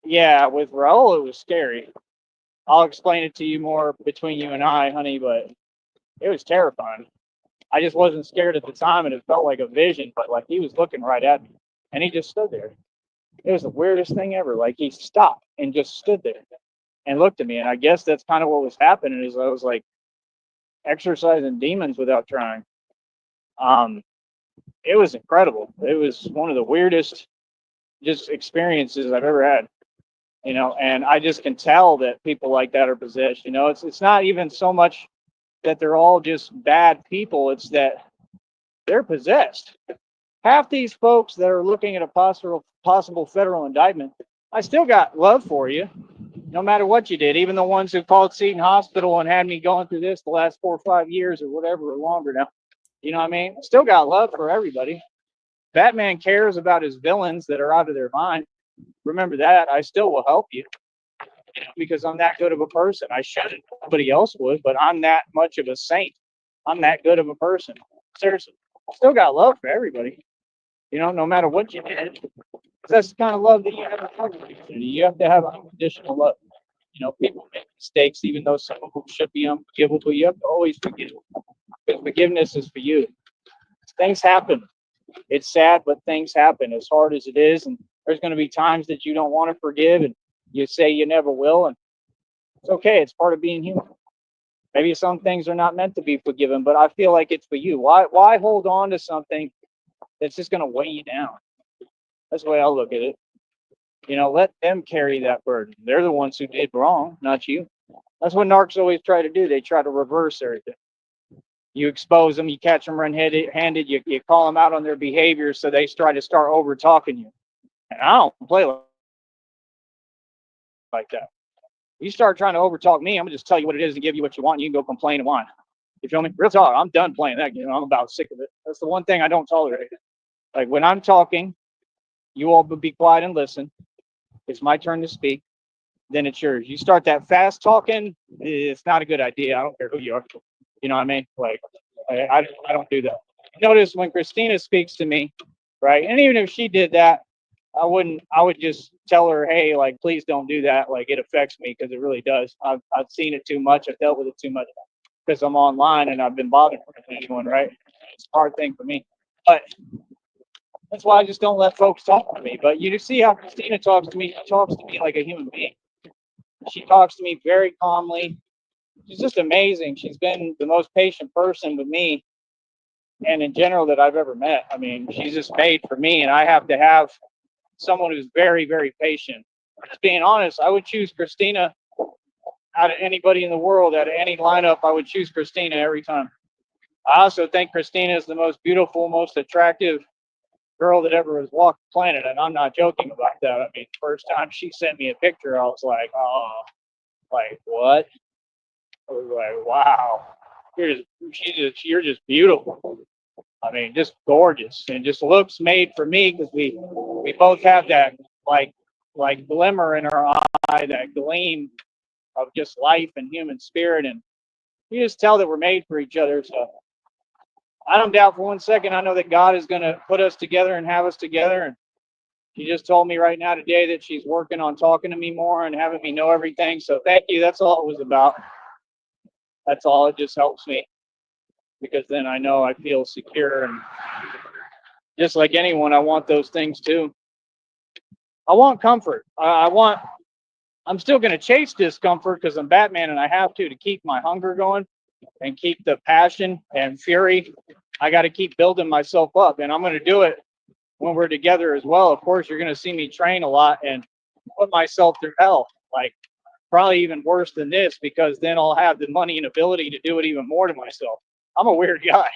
yeah, with Raul, it was scary. I'll explain it to you more between you and I, honey, but it was terrifying. I just wasn't scared at the time, and it felt like a vision, but like he was looking right at me, and he just stood there. It was the weirdest thing ever. Like, he stopped and just stood there and looked at me. And I guess that's kind of what was happening, is I was like exercising demons without trying. It was incredible. It was one of the weirdest just experiences I've ever had, you know. And I just can tell that people like that are possessed. You know, it's not even so much that they're all just bad people. It's that They're possessed. Half these folks that are looking at a possible federal indictment, I still got love for you, no matter what you did. Even the ones who called Seton Hospital and had me going through this the last 4 or 5 years or whatever, or longer now. You know what I mean? Still got love for everybody. Batman cares about his villains that are out of their mind. Remember that. I still will help you, because I'm that good of a person. I shouldn't. Nobody else would, but I'm that much of a saint. I'm that good of a person. Seriously. Still got love for everybody. No matter what you did. That's the kind of love that you have to have in the community. You have to have unconditional love. People make mistakes, even though some of them should be unforgivable. You have to always forgive. Because forgiveness is for you. Things happen. It's sad, but things happen, as hard as it is. And there's going to be times that you don't want to forgive, and you say you never will. And it's okay. It's part of being human. Maybe some things are not meant to be forgiven, but I feel like it's for you. Why hold on to something that's just going to weigh you down? That's the way I look at it. Let them carry that burden. They're the ones who did wrong, not you. That's what narcs always try to do. They try to reverse everything. You expose them, you catch them red-handed, you call them out on their behavior, so they try to start over-talking you. And I don't play like that. You start trying to over-talk me, I'm going to just tell you what it is and give you what you want, and you can go complain and whine. You feel me? Real talk, I'm done playing that game. I'm about sick of it. That's the one thing I don't tolerate. Like, when I'm talking, you all be quiet and listen. It's my turn to speak. Then it's yours. You start that fast talking, it's not a good idea. I don't care who you are. You know what I mean? Like, I don't do that. Notice when Christina speaks to me, right? And even if she did that, I would just tell her, hey, like, please don't do that. Like, it affects me, because it really does. I've seen it too much. I've dealt with it too much because I'm online and I've been bothering anyone, right? It's a hard thing for me. But that's why I just don't let folks talk to me. But you see how Christina talks to me. She talks to me like a human being. She talks to me very calmly. She's just amazing. She's been the most patient person with me and in general that I've ever met. I mean, she's just made for me, and I have to have someone who's very, very patient. Just being honest, I would choose Christina out of anybody in the world, out of any lineup. I would choose Christina every time. I also think Christina is the most beautiful, most attractive girl that ever has walked the planet, and I'm not joking about that. I mean, first time she sent me a picture, I was like, oh, like, what? I was like, wow, you're just beautiful. I mean, just gorgeous, and just looks made for me, because we both have that like glimmer in our eye, that gleam of just life and human spirit, and you just tell that we're made for each other. So I don't doubt for 1 second. I know that God is going to put us together and have us together. And she just told me right now today that she's working on talking to me more and having me know everything. So thank you. That's all it was about. That's all. It just helps me, because then I know I feel secure. And just like anyone, I want those things too. I want comfort. I'm still going to chase discomfort, because I'm Batman and I have to keep my hunger going and keep the passion and fury. I got to keep building myself up, and I'm going to do it when we're together as well. Of course, you're going to see me train a lot and put myself through hell, like probably even worse than this, because then I'll have the money and ability to do it even more to myself. I'm a weird guy.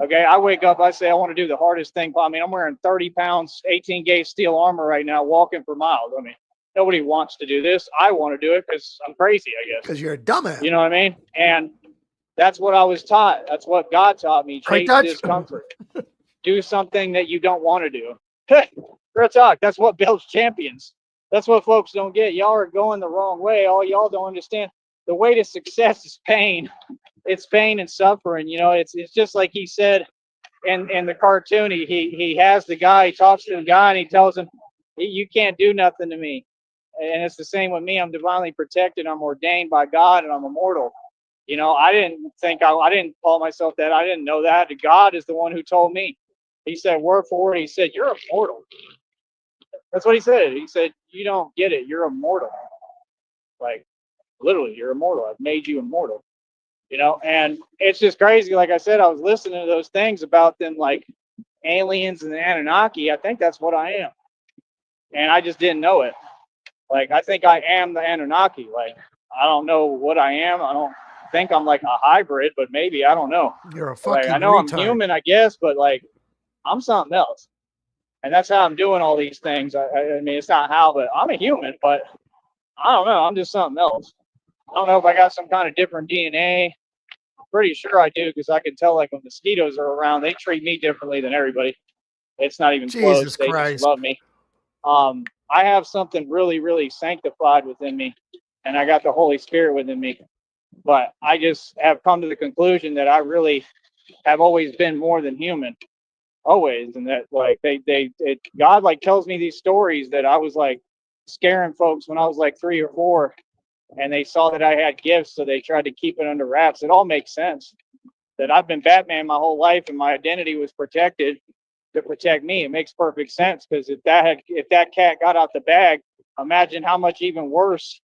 Okay, I wake up, I say I want to do the hardest thing. I mean, I'm wearing 30 pounds, 18 gauge steel armor right now, walking for miles. I mean, nobody wants to do this. I want to do it because I'm crazy, I guess. Because you're a dumbass. You know what I mean? And that's what I was taught. That's what God taught me. Chase discomfort. Do something that you don't want to do. Real talk. That's what builds champions. That's what folks don't get. Y'all are going the wrong way. All y'all don't understand. The way to success is pain. It's pain and suffering. It's just like he said in the cartoon. He has the guy. He talks to the guy and he tells him, "You can't do nothing to me." And it's the same with me. I'm divinely protected. I'm ordained by God, and I'm immortal. I didn't call myself that. I didn't know that. God is the one who told me. He said, word for word, he said, "You're immortal." That's what he said. He said, "You don't get it. You're immortal." Like, literally, you're immortal. I've made you immortal. And it's just crazy. Like I said, I was listening to those things about them, like aliens and the Anunnaki. I think that's what I am. And I just didn't know it. Like, I think I am the Anunnaki. Like, I don't know what I am. think I'm like a hybrid, but maybe, I don't know. You're a Like, fucking I know I'm retard. human, I guess, but like, I'm something else. And that's how I'm doing all these things. I mean, it's not how, but I'm a human, but I don't know. I'm just something else. I don't know if I got some kind of different DNA. I'm pretty sure I do, because I can tell, like, when mosquitoes are around, they treat me differently than everybody. It's not even close. Jesus They Christ. just love me. I have something really, really sanctified within me, and I got the Holy Spirit within me. But I just have come to the conclusion that I really have always been more than human, always. And that, like, God, like, tells me these stories that I was like scaring folks when I was like 3 or 4, and they saw that I had gifts, so they tried to keep it under wraps. It all makes sense. That I've been Batman my whole life, and my identity was protected to protect me. It makes perfect sense, because if that cat got out the bag, imagine how much even worse,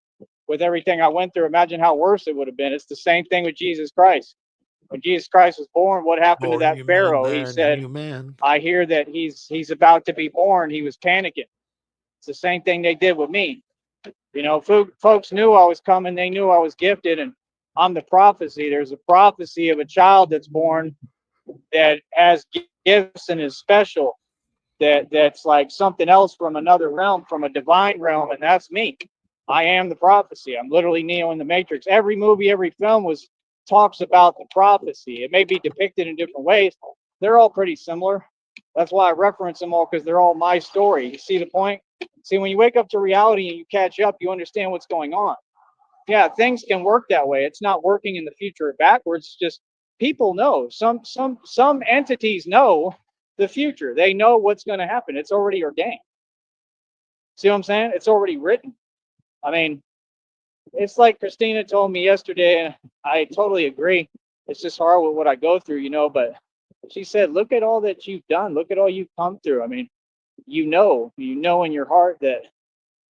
with everything I went through, imagine how worse it would have been. It's the same thing with Jesus Christ. When Jesus Christ was born, what happened to that Pharaoh? He said, I hear that he's about to be born. He was panicking. It's the same thing they did with me. You know, folks knew I was coming. They knew I was gifted, and I'm the prophecy. There's a prophecy of a child that's born that has gifts and is special, that's like something else from another realm, from a divine realm, and that's me. I am the prophecy. I'm literally Neo in the Matrix. Every movie, every film talks about the prophecy. It may be depicted in different ways. They're all pretty similar. That's why I reference them all, because they're all my story. You see the point? See, when you wake up to reality and you catch up, you understand what's going on. Yeah, things can work that way. It's not working in the future or backwards. It's just people know. Some entities know the future. They know what's going to happen. It's already ordained. See what I'm saying? It's already written. I mean, it's like Christina told me yesterday, and I totally agree. It's just hard with what I go through, but she said, look at all that you've done. Look at all you've come through. I mean, you know in your heart that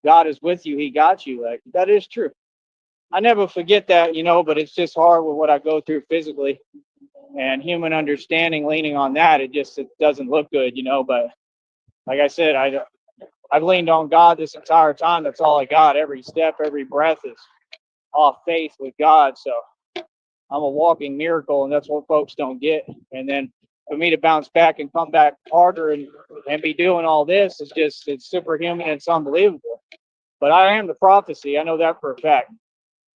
God is with you. He got you. Like, that is true. I never forget that, but it's just hard with what I go through physically, and human understanding leaning on that. It doesn't look good, but like I said, I've leaned on God this entire time. That's all I got. Every step, every breath is off faith with God. So I'm a walking miracle, and that's what folks don't get. And then for me to bounce back and come back harder and be doing all this is it's superhuman. It's unbelievable. But I am the prophecy. I know that for a fact.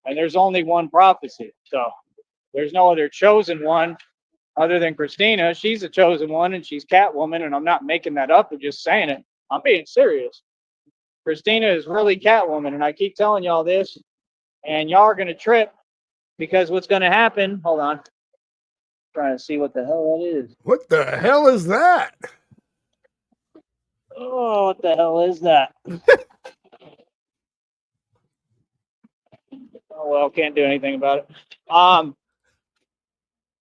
And there's only one prophecy. So there's no other chosen one other than Christina. She's a chosen one, and she's Catwoman, and I'm not making that up. I'm just saying it. I'm being serious. Christina is really Catwoman, and I keep telling y'all this, and y'all are going to trip, because what's going to happen, hold on, I'm trying to see what the hell that is. What the hell is that? Oh, what the hell is that? Oh, well, can't do anything about it.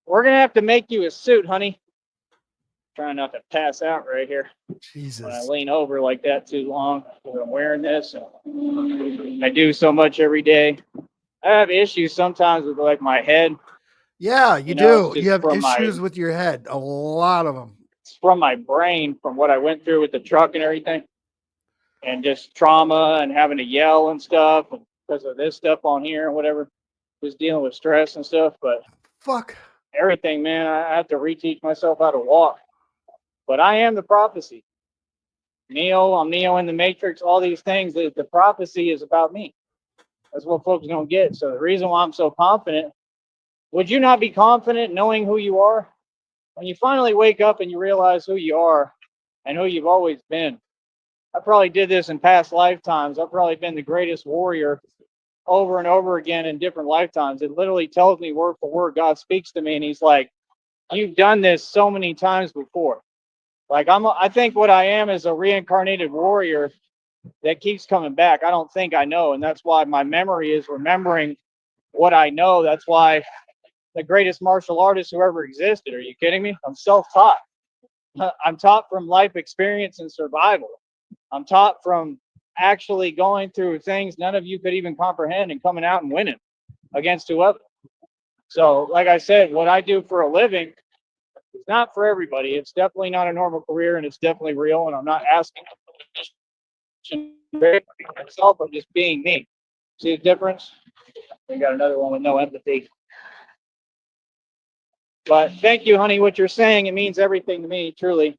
We're going to have to make you a suit, honey. Trying not to pass out right here. Jesus. When I lean over like that too long, I'm wearing this. I do so much every day. I have issues sometimes with like my head. Yeah, you do. You have issues with your head. A lot of them. It's from my brain, from what I went through with the truck and everything. And just trauma and having to yell and stuff because of this stuff on here and whatever. Just dealing with stress and stuff. But fuck everything, man. I have to reteach myself how to walk. But I am the prophecy. I'm Neo in the Matrix, all these things. The prophecy is about me. That's what folks don't get. So the reason why I'm so confident, would you not be confident knowing who you are? When you finally wake up and you realize who you are and who you've always been. I probably did this in past lifetimes. I've probably been the greatest warrior over and over again in different lifetimes. It literally tells me word for word. God speaks to me and he's like, you've done this so many times before. Like I think what I am is a reincarnated warrior that keeps coming back. I don't think I know. And that's why my memory is remembering what I know. That's why the greatest martial artist who ever existed. Are you kidding me? I'm self-taught. I'm taught from life experience and survival. I'm taught from actually going through things none of you could even comprehend and coming out and winning against whoever. So, like I said, what I do for a living is not for everybody. It's definitely not a normal career, and it's definitely real. And I'm not asking myself. I'm just being me. See the difference? We got another one with no empathy. But thank you, honey. What you're saying, it means everything to me, truly.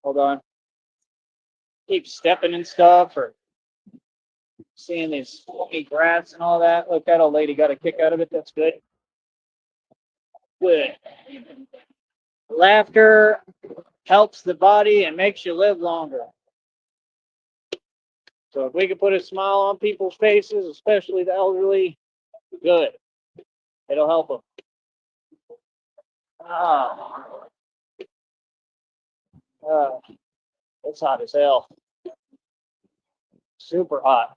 Hold on. Keep stepping and stuff or seeing these smoky grass and all that. Look, that old lady got a kick out of it. That's good. Good. Laughter helps the body and makes you live longer. So if we could put a smile on people's faces, especially the elderly, good. It'll help them. It's hot as hell. Super hot.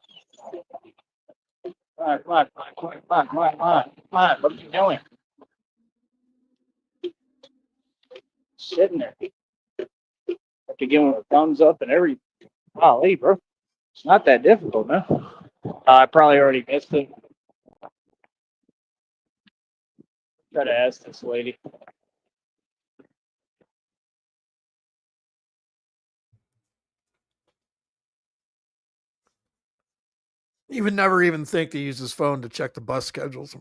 Come on, come on, come on, come on, come on, come on, come on, come on. What are you doing? Sitting there. Have to give him a thumbs up and everything. Golly, bro. It's not that difficult, man. I probably already missed it. Try to ask this lady. He would never even think to use his phone to check the bus schedules.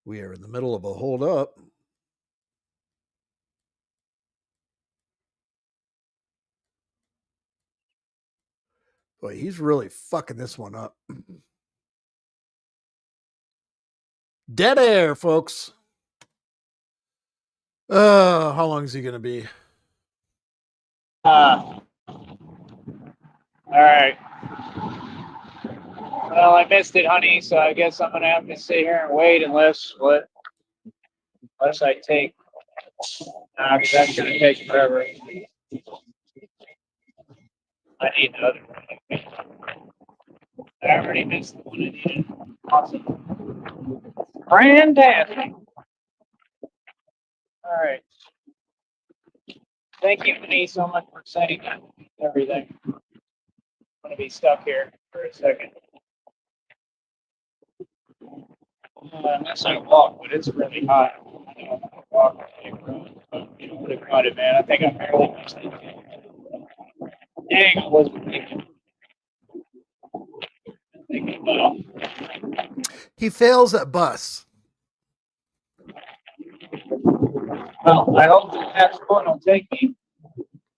We are in the middle of a hold up. Boy, he's really fucking this one up. Dead air, folks. How long is he going to be? All right. Well, I missed it, honey, so I guess I'm gonna have to sit here and wait unless I take. Because that's gonna take forever. I need another one. I already missed the one I needed. Awesome. Fantastic. All right. Thank you, honey, so much for saying everything. I'm gonna be stuck here for a second. Unless I walk, but it's really hot. I don't want to walk. You would have got it, man. I think I barely missed it. Dang, I wasn't thinking. He fails at bus. Well, I hope the next one will take me.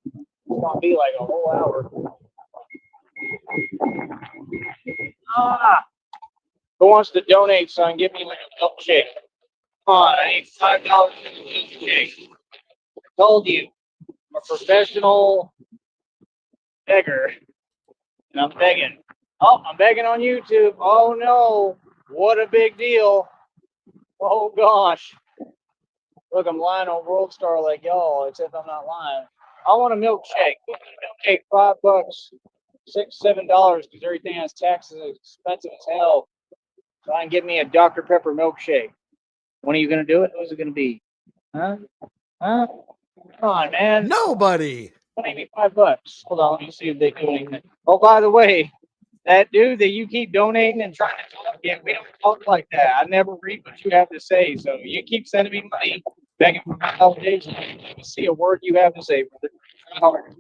It's gonna be like a whole hour. Who wants to donate, son? Give me like a milkshake. Come on, I need $5 for the milkshake. I told you, I'm a professional beggar, and I'm begging. Oh, I'm begging on YouTube. Oh no, what a big deal. Oh gosh. Look, I'm lying on World Star like y'all, except I'm not lying. I want a milkshake. Milkshake, $5, $6, $7, because everything has taxes and expensive as hell. So I can get me a Dr. Pepper milkshake. When are you gonna do it? Who's it gonna be? Huh? Huh? Come on, man. Nobody. Maybe $5. Hold on, let me see if they do anything. Oh, by the way, that dude that you keep donating and trying to talk, yeah, we don't talk like that. I never read what you have to say. So you keep sending me money, begging for my validation. Let me see a word you have to say, brother. Try hard.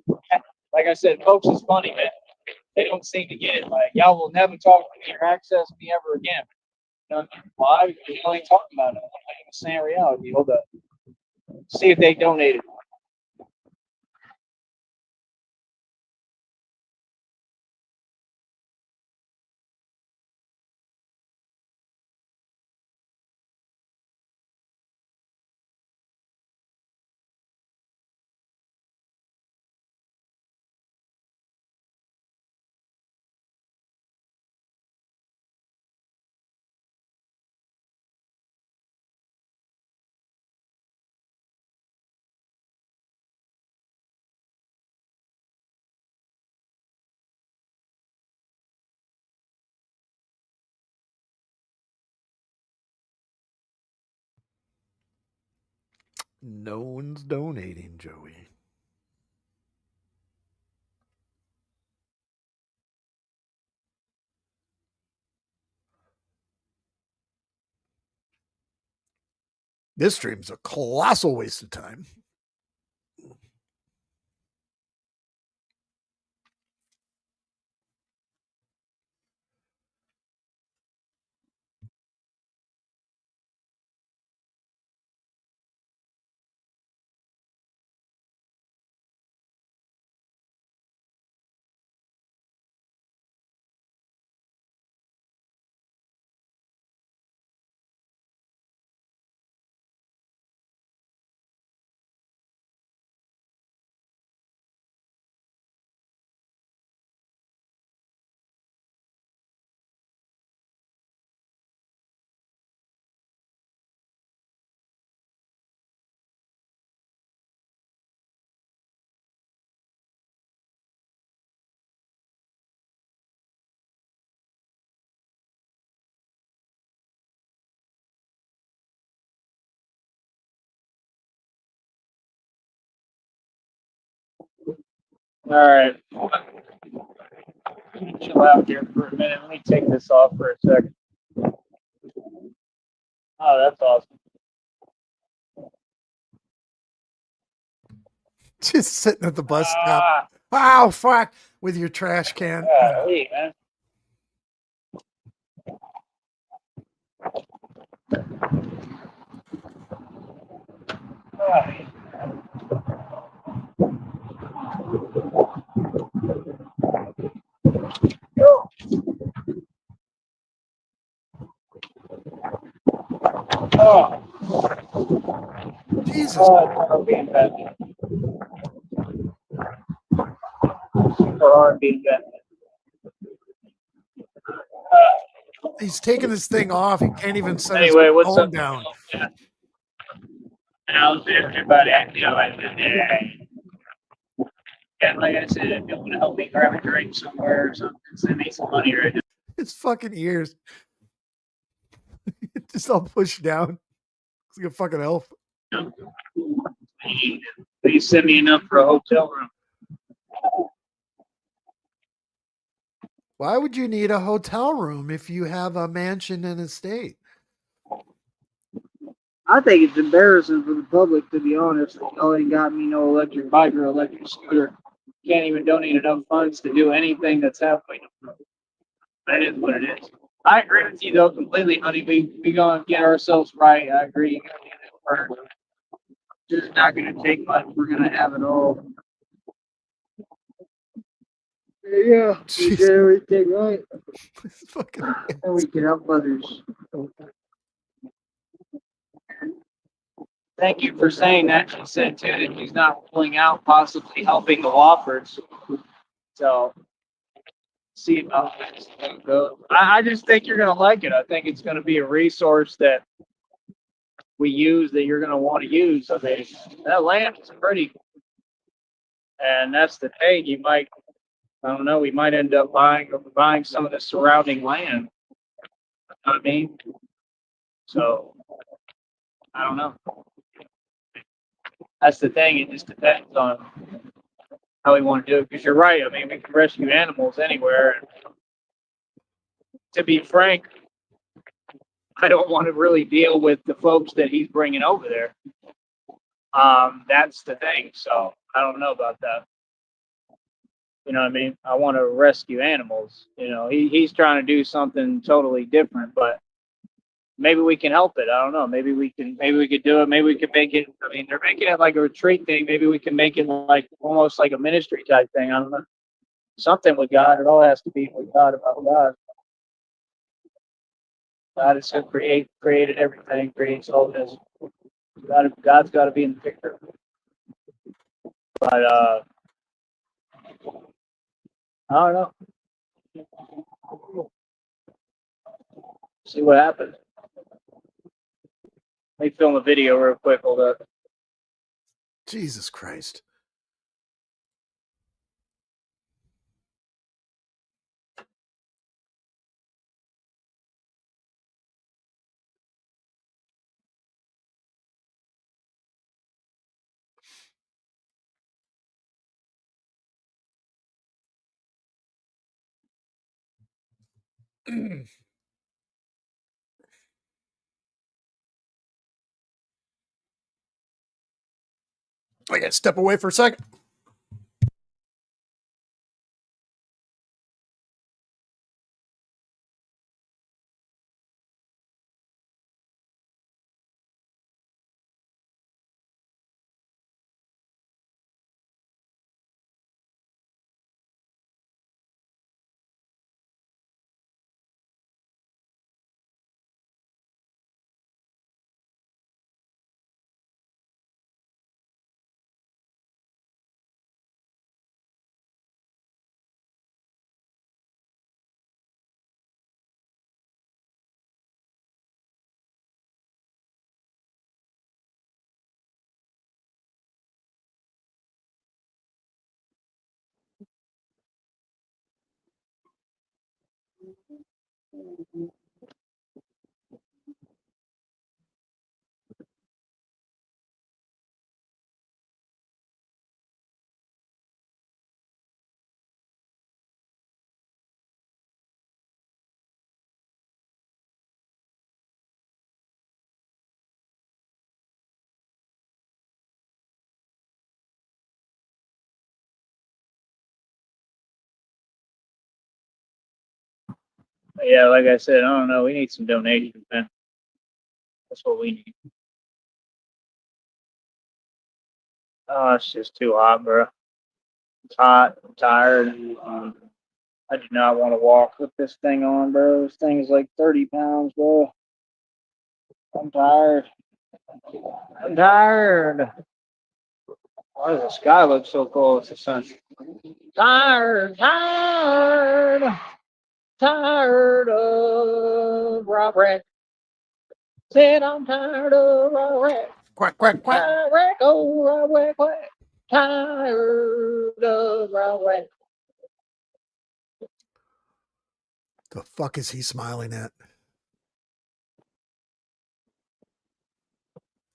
Like I said, folks, it's funny, man. They don't seem to get it. Like, y'all will never talk to me or access me ever again. You know why? Because you ain't talking about it. I'm saying reality. Hold up. See if they donated. No one's donating, Joey. This stream's a colossal waste of time. All right. Chill out here for a minute. Let me take this off for a second. Oh, that's awesome. Just sitting at the bus stop. Oh, fuck. With your trash can. Golly, man. Oh, Jesus. oh, being bad. Super hard being bad. He's taking this thing off. He can't even set Anyway, his what's phone up? down. Yeah. How's everybody? And like I said, if you want to help me grab a drink somewhere or something, send me some money right now. His fucking ears. Just all pushed down. It's like a fucking elf. Please send me enough for a hotel room. Why would you need a hotel room if you have a mansion and estate? I think it's embarrassing for the public, to be honest. Y'all ain't got me no electric bike or electric scooter. Can't even donate enough funds to do anything that's halfway. That is what it is. I agree with you though completely, honey. We gonna get ourselves right. I agree. You gotta get it first. Just not gonna take much. We're gonna have it all. Yeah, we Jeez. get everything right, Fucking and we can help others. Thank you for saying that. She said too that she's not ruling out possibly helping the Woffers. So see about this. I just think you're gonna like it. I think it's gonna be a resource that we use that you're gonna want to use. I mean, that land is pretty, and that's the thing. You might, I don't know, we might end up buying some of the surrounding land. You know what I mean? So I don't know. That's the thing. It just depends on how we want to do it. Because you're right. I mean, we can rescue animals anywhere. To be frank, I don't want to really deal with the folks that he's bringing over there. That's the thing. So I don't know about that. You know what I mean? I want to rescue animals. You know, he's trying to do something totally different, but maybe we can help it. I don't know. Maybe we could do it. Maybe we could make it. I mean, they're making it like a retreat thing. Maybe we can make it like almost like a ministry type thing. I don't know. Something with God. It all has to be with God, about God. God is who created everything, creates all this. God's got to be in the picture. But I don't know. See what happens. Let me film a video real quick. Hold up. Jesus Christ. I gotta step away for a second. Yeah, like I said, I don't know. We need some donations, man. That's what we need. Oh, it's just too hot, bro. It's hot. I'm tired. I do not want to walk with this thing on, bro. This thing is like 30 pounds, bro. I'm tired. I'm tired. Why does the sky look so cold? It's the sun. Tired, tired, tired of Robert. Said I'm tired of Robert. Quack, quack, quack. Robert, oh Robert, quack. Tired of Robert. The fuck is he smiling at?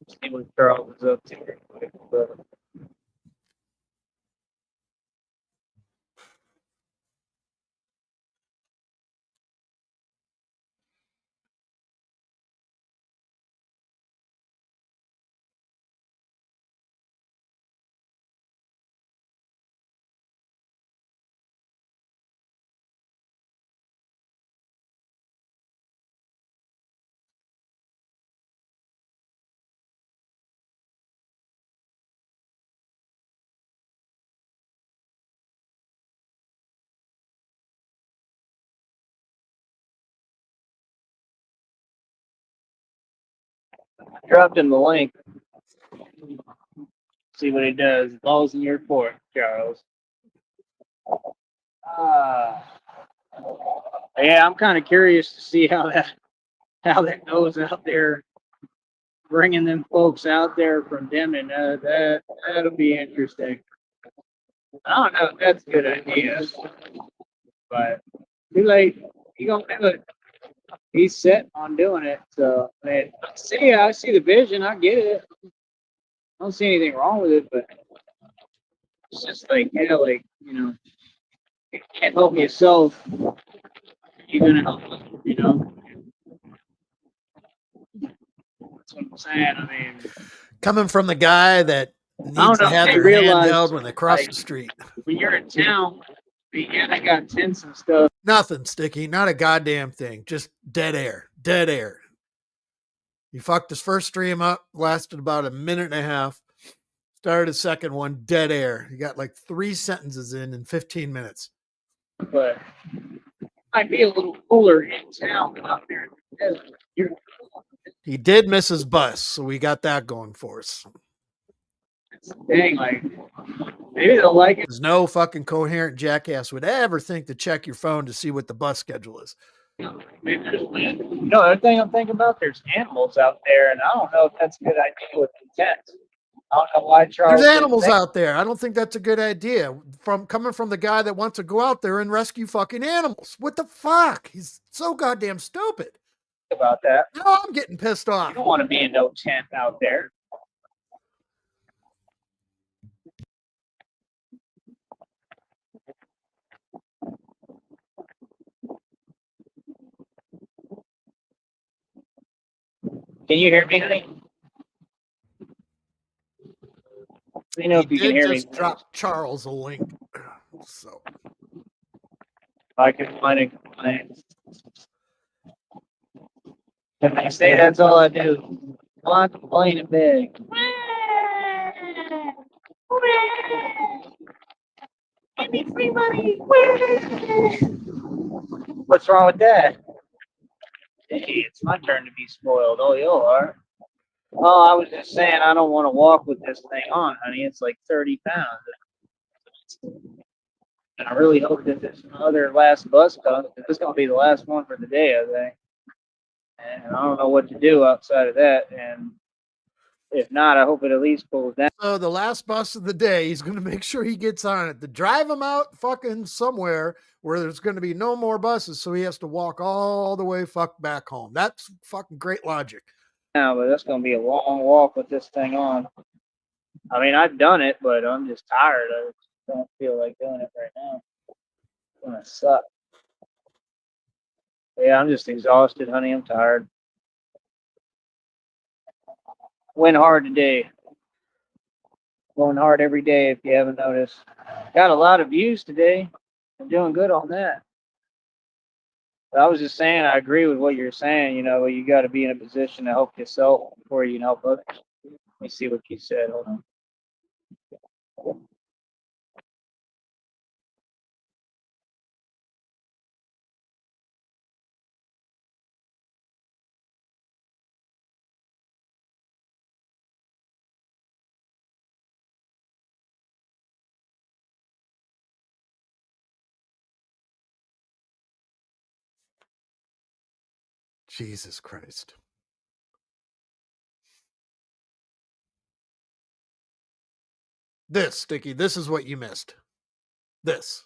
See what Charles is up to real quick, but I dropped him the link. See what he does. Ball's in your court, Charles. Yeah, I'm kind of curious to see how that goes out there, bringing them folks out there from Demon. That'll be interesting. I don't know if that's a good idea, but too late. He gonna do it. He's set on doing it. So man, I see the vision. I get it. I don't see anything wrong with it, but it's just like, yeah, like, you can't help yourself. You're gonna help, you know. That's what I'm saying. I mean, Coming from the guy that I needs don't to know have if they their hand realize, held when they cross like, the street. when you're in town, yeah, they got tents and stuff. Nothing, Sticky. Not a goddamn thing. Just dead air. Dead air. He fucked his first stream up, lasted about a minute and a half. Started a second one, dead air. He got like 3 sentences in 15 minutes. But might be a little cooler in town than out there. He did miss his bus, so we got that going for us. Dang, like, maybe they'll like it. There's no fucking coherent jackass would ever think to check your phone to see what the bus schedule is. Maybe there's wind. No, the other thing I'm thinking about, there's animals out there, and I don't know if that's a good idea with the tents. I don't know why Charles. There's animals out there. I don't think that's a good idea. Coming from the guy that wants to go out there and rescue fucking animals. What the fuck? He's so goddamn stupid. About that. Now I'm getting pissed off. You don't want to be in no tent out there. Can you hear me, honey? Let me know if you can hear me. Drop Charles a link. So I can find it. If they say that's all I do, I complain and beg. Give me free money. What's wrong with that? Hey, it's my turn to be spoiled. Oh, you are. Oh, I was just saying I don't want to walk with this thing on, honey. It's like 30 pounds. And I really hope that this other last bus comes. This is going to be the last one for the day, I think. And I don't know what to do outside of that. And if not, I hope it at least pulls down. So the last bus of the day, he's going to make sure he gets on it to drive him out fucking somewhere where there's going to be no more buses. So he has to walk all the way back home. That's fucking great logic. Now, but that's going to be a long walk with this thing on. I mean, I've done it, but I'm just tired. I just don't feel like doing it right now. It's going to suck. Yeah, I'm just exhausted, honey. I'm tired. Went hard today. Going hard every day, if you haven't noticed. Got a lot of views today. I'm doing good on that. But I was just saying, I agree with what you're saying. You know, you got to be in a position to help yourself before you can help others. Let me see what you said. Hold on. Jesus Christ. This, Sticky, this is what you missed. This.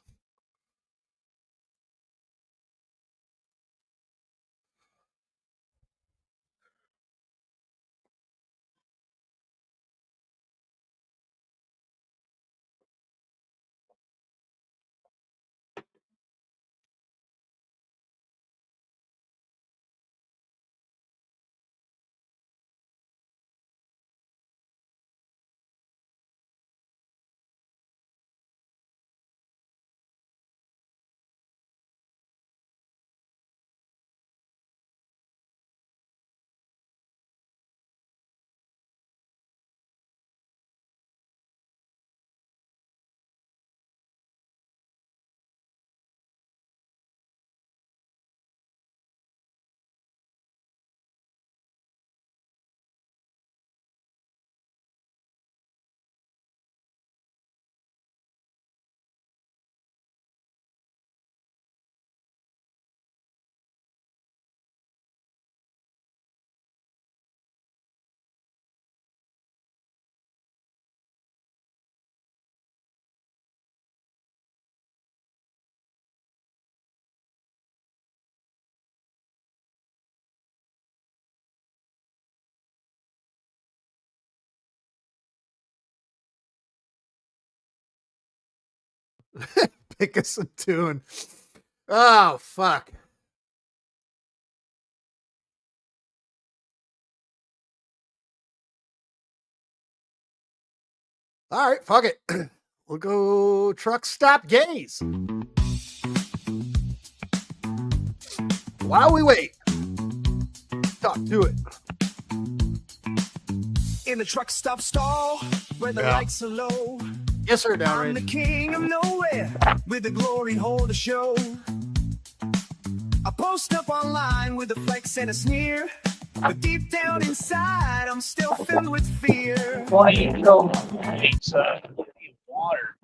Pick us a tune. Oh, fuck. All right, fuck it. We'll go Truck Stop Gaze. While we wait, talk to it. In the truck stop stall where the lights are low. Yes, sir, I'm downrange. the king of nowhere with the glory hole to show. I post up online with a flex and a sneer, but deep down inside I'm still filled with fear. Why you go? It's water.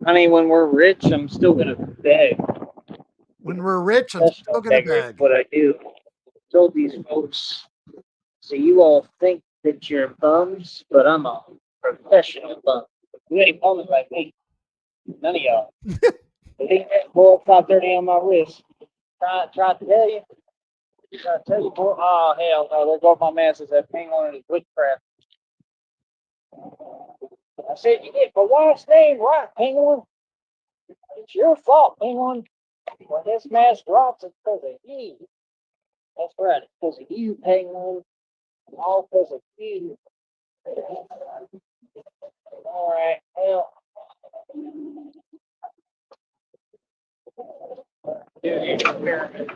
I mean, when we're rich, I'm still gonna beg. When we're rich, I'm still gonna beg. What I do. Told these folks. So you all think that you're bums, but I'm a professional bum. You ain't bumming like me. None of y'all. It ain't that boy 530 on my wrist. Try to tell you. Try to tell you, boy. Oh hell no! There goes my man says that penguin is witchcraft. I said you get my wife's name right, penguin. It's your fault, penguin. When this mask drops, it's because of you. That's right. It's because of you, penguin. All because of you. All right. Well. Do your experiment.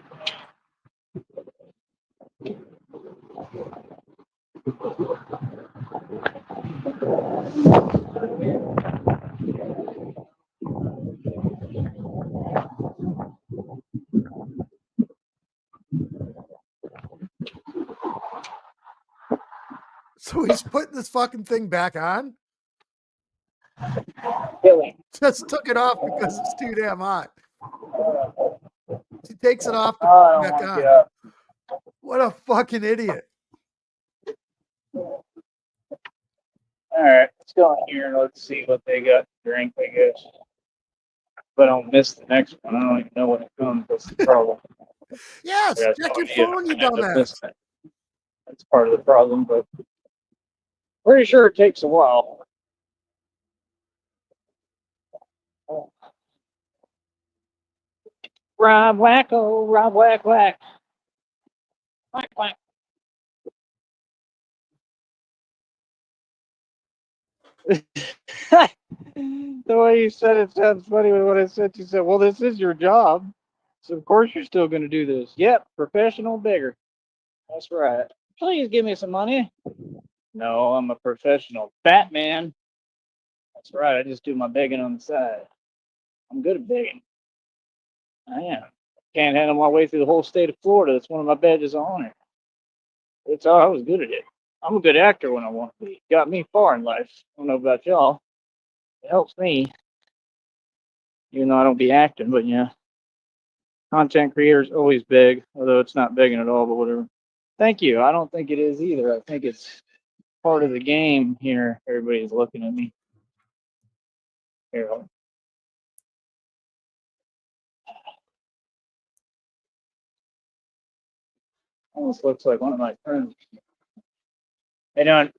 So he's putting this fucking thing back on? Billy. Just took it off because it's too damn hot. He takes it off to I put it don't back want to on. get up. What a fucking idiot. All right, let's go in here and let's see what they got to drink, I guess. If I don't miss the next one, I don't even know when it comes. That's the problem. Yes, That's check no your idea. phone, you I end up dumbass. missing it. That's part of the problem, but pretty sure it takes a while. Rob Wacko, Rob Whack Whack. Whack Whack. The way you said it sounds funny with what I said. You said, well, this is your job. So, of course, you're still going to do this. Yep, professional beggar. That's right. Please give me some money. No, I'm a professional Batman. That's right. I just do my begging on the side. I'm good at begging. I am. Can't handle my way through the whole state of Florida. That's one of my badges of honor. It's all I was good at it. I'm a good actor when I want to be. Got me far in life. I don't know about y'all. It helps me, even though I don't be acting, but yeah. Content creators always beg, although it's not begging at all, but whatever. Thank you. I don't think it is either. I think it's part of the game here. Everybody's looking at me. Here, almost looks like one of my friends. Hey, doing?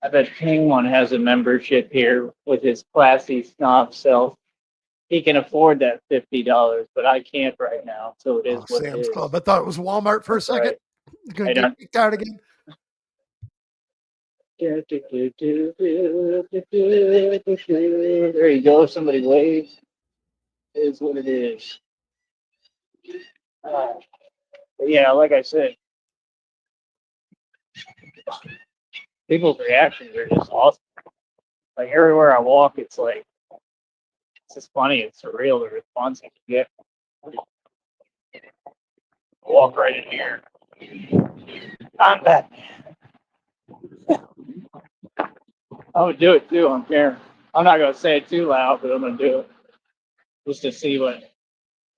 I bet King One has a membership here with his classy snob self. He can afford that $50, but I can't right now. So it is what it Sam's is. Club. I thought it was Walmart for a That's second. right. Gonna Hey, get Don. kicked out again. There you go. Somebody waves. It is what it is. But yeah, like I said, people's reactions are just awesome. Like everywhere I walk, it's like it's just funny. It's surreal the response I can get. Walk right in here. I'm back. I'm gonna do it too on camera. I'm not gonna say it too loud, but I'm gonna do it just to see what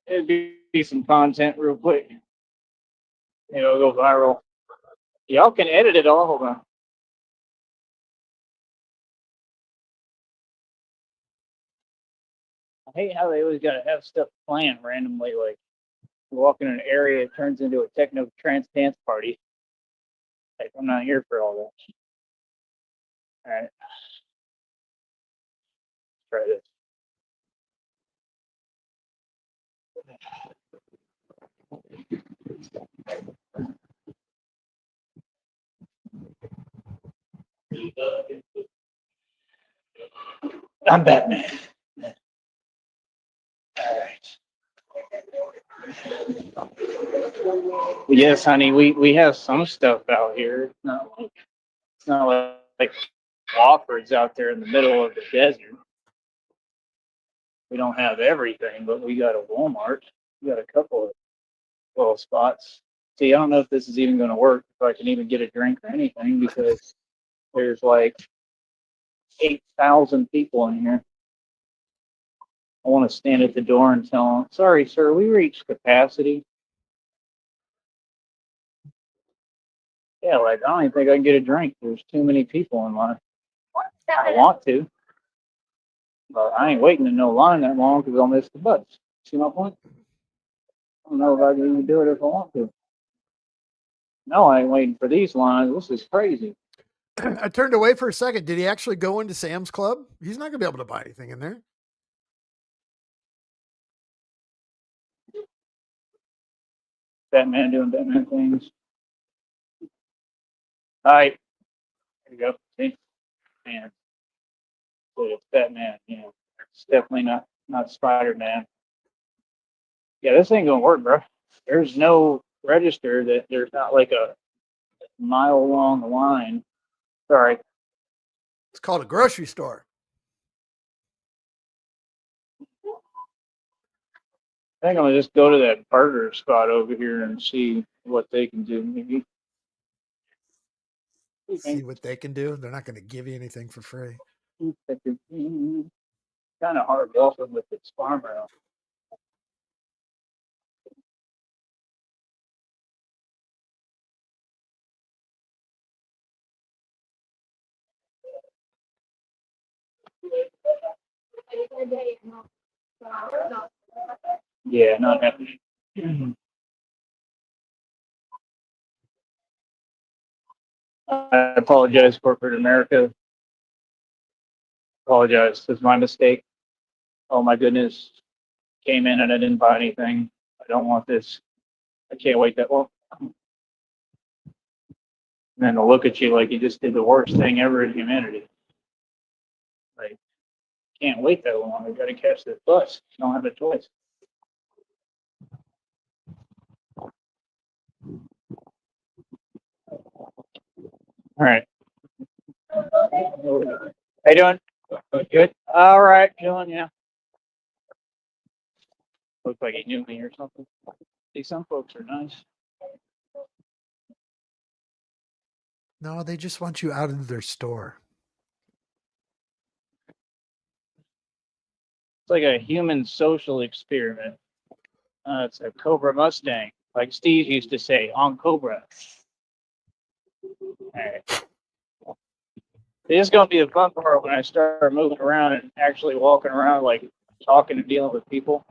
it'd be some content real quick. You know, go viral. Y'all can edit it all. Hold on. I hate how they always gotta have stuff planned randomly. Like you walk in an area, it turns into a techno trance dance party. Like I'm not here for all that. All right, let's try this. I'm Batman. All right. Yes, honey, we have some stuff out here. It's not like Wofford's out there in the middle of the desert. We don't have everything, but we got a Walmart. We got a couple of little spots. See, I don't know if this is even going to work, if I can even get a drink or anything, because there's like 8,000 people in here. I want to stand at the door and tell them, sorry, sir, we reached capacity. Yeah, like, I don't even think I can get a drink. There's too many people in line. I want to, but I ain't waiting in no line that long because I'll miss the bus. See my point? I don't know if I can even do it if I want to. No, I ain't waiting for these lines. This is crazy. I turned away for a second. Did he actually go into Sam's Club? He's not gonna be able to buy anything in there. Batman doing Batman things. All right, there you go. See? Man, so it's Batman. You know, it's definitely not Spider-Man. Yeah, this ain't gonna work, bro. There's no register that there's not like a mile long line. Sorry. It's called a grocery store. I think I'm gonna just go to that burger spot over here and see what they can do. Maybe. See what they can do. They're not going to give you anything for free. Kind of hard walking with this farmer out. Yeah, not happening. I apologize, corporate America. Apologize. It's my mistake. Oh my goodness. Came in and I didn't buy anything. I don't want this. I can't wait that long. And then they'll look at you like you just did the worst thing ever in humanity. Like, can't wait that long. I gotta catch this bus. Don't have a choice. All right. How you doing? Good. All right, John. Yeah. Looks like he knew me or something. See, some folks are nice. No, they just want you out of their store. It's like a human social experiment. It's a Cobra Mustang, like Steve used to say, on Cobra. All right. It's going to be the fun part when I start moving around and actually walking around, like talking and dealing with people.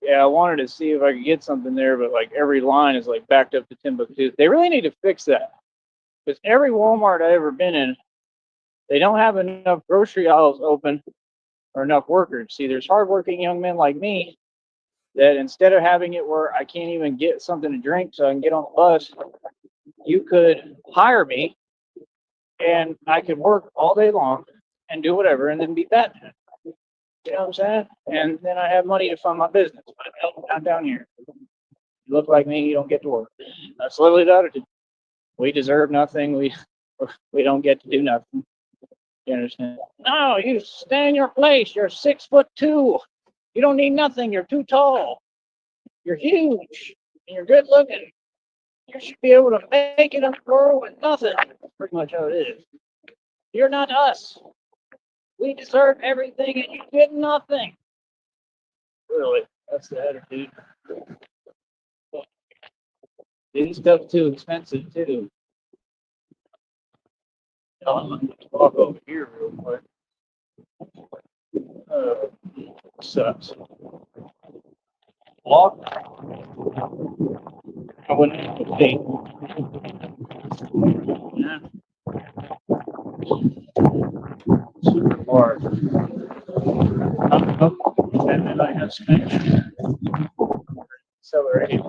Yeah, I wanted to see if I could get something there, but like every line is like backed up to Timbuktu. They really need to fix that. Because every Walmart I've ever been in, they don't have enough grocery aisles open or enough workers. See, there's hardworking young men like me that instead of having it where I can't even get something to drink so I can get on the bus, you could hire me and I could work all day long and do whatever and then be fat. You know what I'm saying? And then I have money to fund my business. But no, not down here. You look like me, you don't get to work. That's literally the attitude. We deserve nothing. We don't get to do nothing. You understand? No, you stay in your place. You're 6'2". You don't need nothing. You're too tall. You're huge. And you're good looking. You should be able to make it in the world with nothing. That's pretty much how it is. You're not us. We deserve everything and you get nothing. Really, that's the attitude. This stuff's too expensive too. I'm gonna walk over here real quick. Sucks. Walk. I wouldn't have to pay. Yeah. Super hard. And then I have Snipe. Accelerate.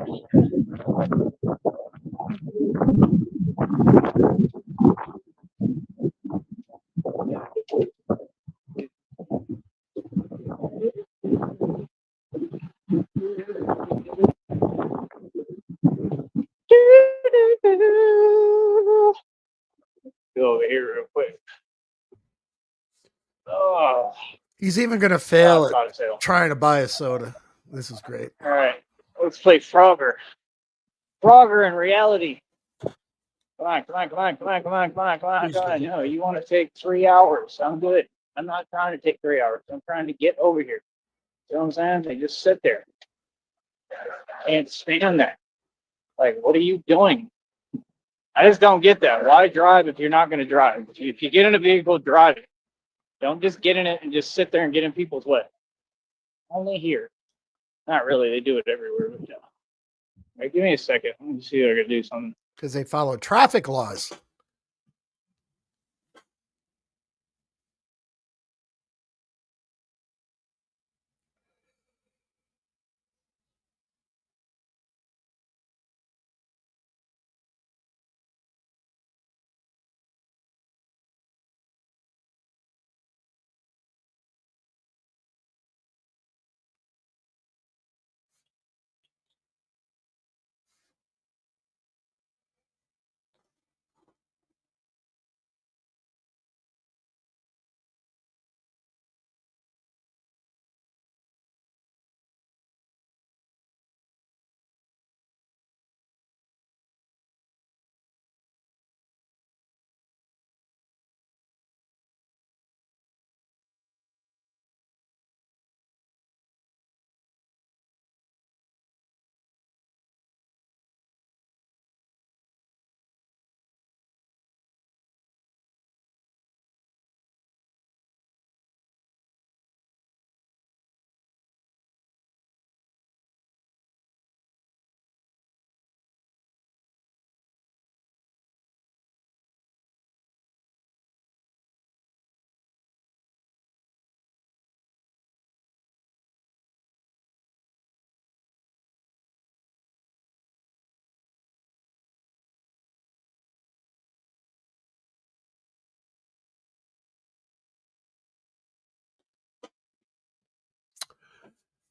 Go over here real quick. Oh, He's even going to fail caught a at tail. trying to buy a soda. This is great. All right, let's play Frogger. Frogger in reality. Come on, come on, come on, come on, come on, come on, come on, come on. No, you want to take 3 hours. I'm good. I'm not trying to take 3 hours. I'm trying to get over here. You know what I'm saying? They just sit there and stand there. Like, what are you doing? I just don't get that. Why drive if you're not going to drive? If you get in a vehicle, drive it. Don't just get in it and just sit there and get in people's way. Only here. Not really. They do it everywhere. But no. Right, give me a second. Let me see if I can do something. Because they follow traffic laws.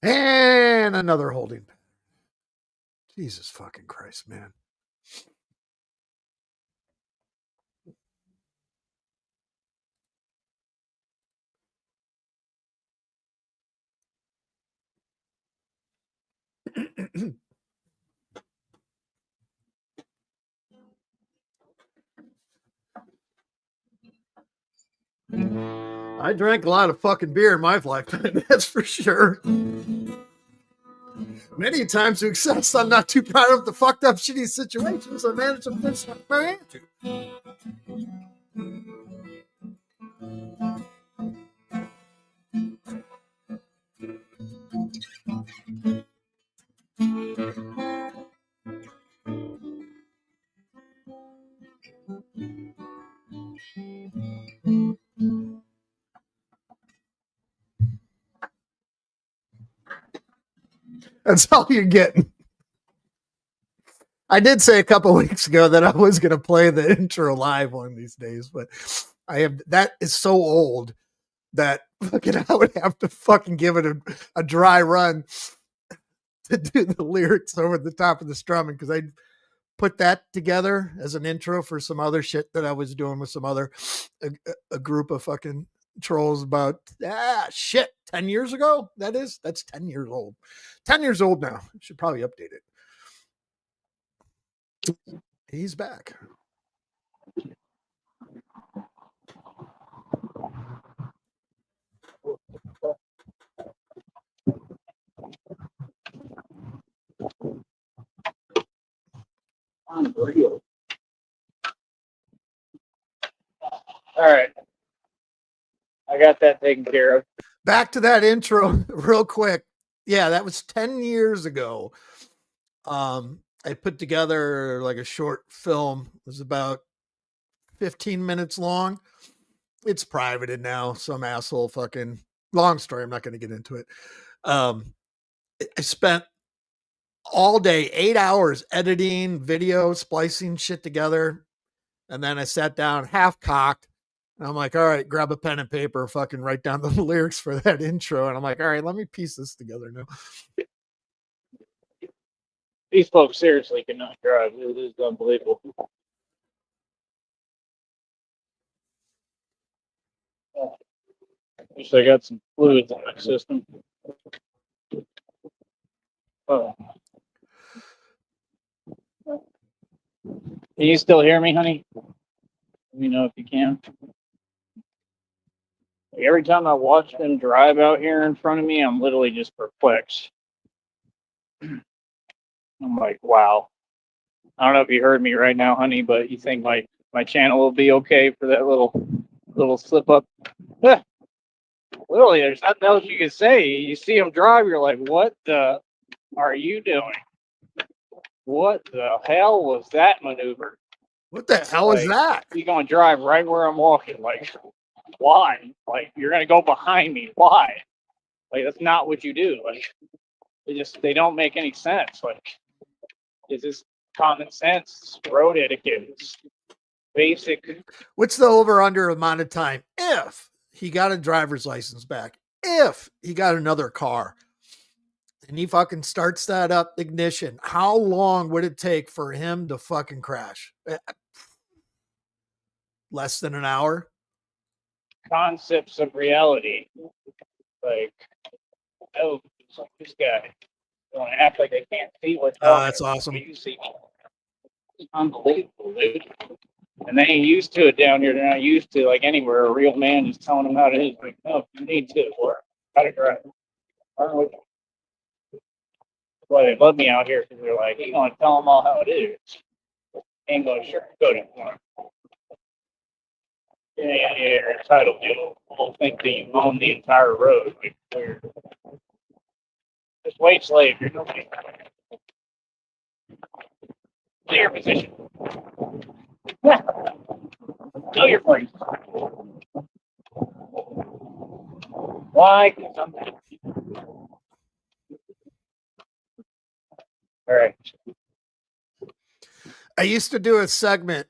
And another holding. Jesus fucking Christ, man. I drank a lot of fucking beer in my lifetime, that's for sure. Many times to excess, I'm not too proud of the fucked up, shitty situations I managed to fix my hand to. That's all you're getting. I did say a couple weeks ago that I was going to play the intro live one of these days, but that is so old that fucking I would have to fucking give it a dry run to do the lyrics over the top of the strumming, because I put that together as an intro for some other shit that I was doing with some other a group of fucking trolls about 10 years ago. That's 10 years old. 10 years old now. Should probably update it. He's back. Unreal. All right. I got that taken care of. Back to that intro real quick. Yeah, that was 10 years ago. I put together like a short film. It was about 15 minutes long. It's privated now. Some asshole fucking long story. I'm not going to get into it. I spent all day, 8 hours editing video, splicing shit together. And then I sat down half cocked. And I'm like, all right, grab a pen and paper, fucking write down the lyrics for that intro. And I'm like, all right, let me piece this together now. These folks seriously cannot drive. It is unbelievable. At least I got some fluids in my system. Oh. Can you still hear me, honey? Let me know if you can. Every time I watch them drive out here in front of me, I'm literally just perplexed. I'm like, wow. I don't know if you heard me right now, honey, but you think my channel will be okay for that little slip up? Literally, there's nothing else you can say. You see them drive, you're like, what the are you doing? What the hell was that maneuver? What the hell is that? You're going to drive right where I'm walking. Like, why? Like, you're going to go behind me. Why? Like, that's not what you do. Like, they don't make any sense. Like, it's just common sense, road etiquette. It's basic. What's the over-under amount of time if he got a driver's license back, if he got another car, and he fucking starts that up ignition, how long would it take for him to fucking crash? Less than an hour? Concepts of reality. Like, oh, this guy. They want to act like they can't see what's happening. That's awesome. You see me. It's unbelievable, dude. And they ain't used to it down here. They're not used to, like, anywhere. A real man is telling them how to do. Like, no, you need to work. Gotta drive. That's why they love me out here, because they're like, you gonna tell them all how it is. Ain't gonna sugarcoat it for them. Yeah, you're entitled. You'll think that you own the entire road. Like, weird. Just wait, slave. You're nobody. Clear position. Know your place. Why? All right. I used to do a segment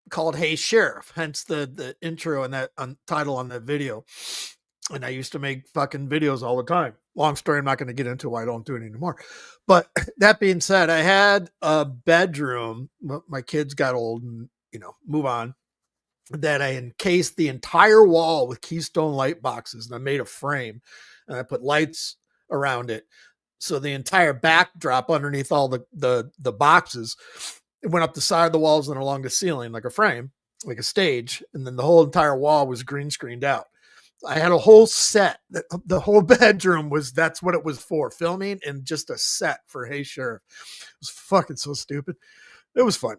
called Hey Sheriff, hence the intro and that title on that video. And I used to make fucking videos all the time. Long story, I'm not going to get into why I don't do it anymore. But that being said, I had a bedroom. My kids got old and, move on. That I encased the entire wall with Keystone light boxes. And I made a frame and I put lights around it. So the entire backdrop underneath all the boxes, it went up the side of the walls and along the ceiling like a frame, like a stage. And then the whole entire wall was green screened out. I had a whole set. The whole bedroom that's what it was for, filming, and just a set for Hey Sheriff. It was fucking so stupid. It was fun.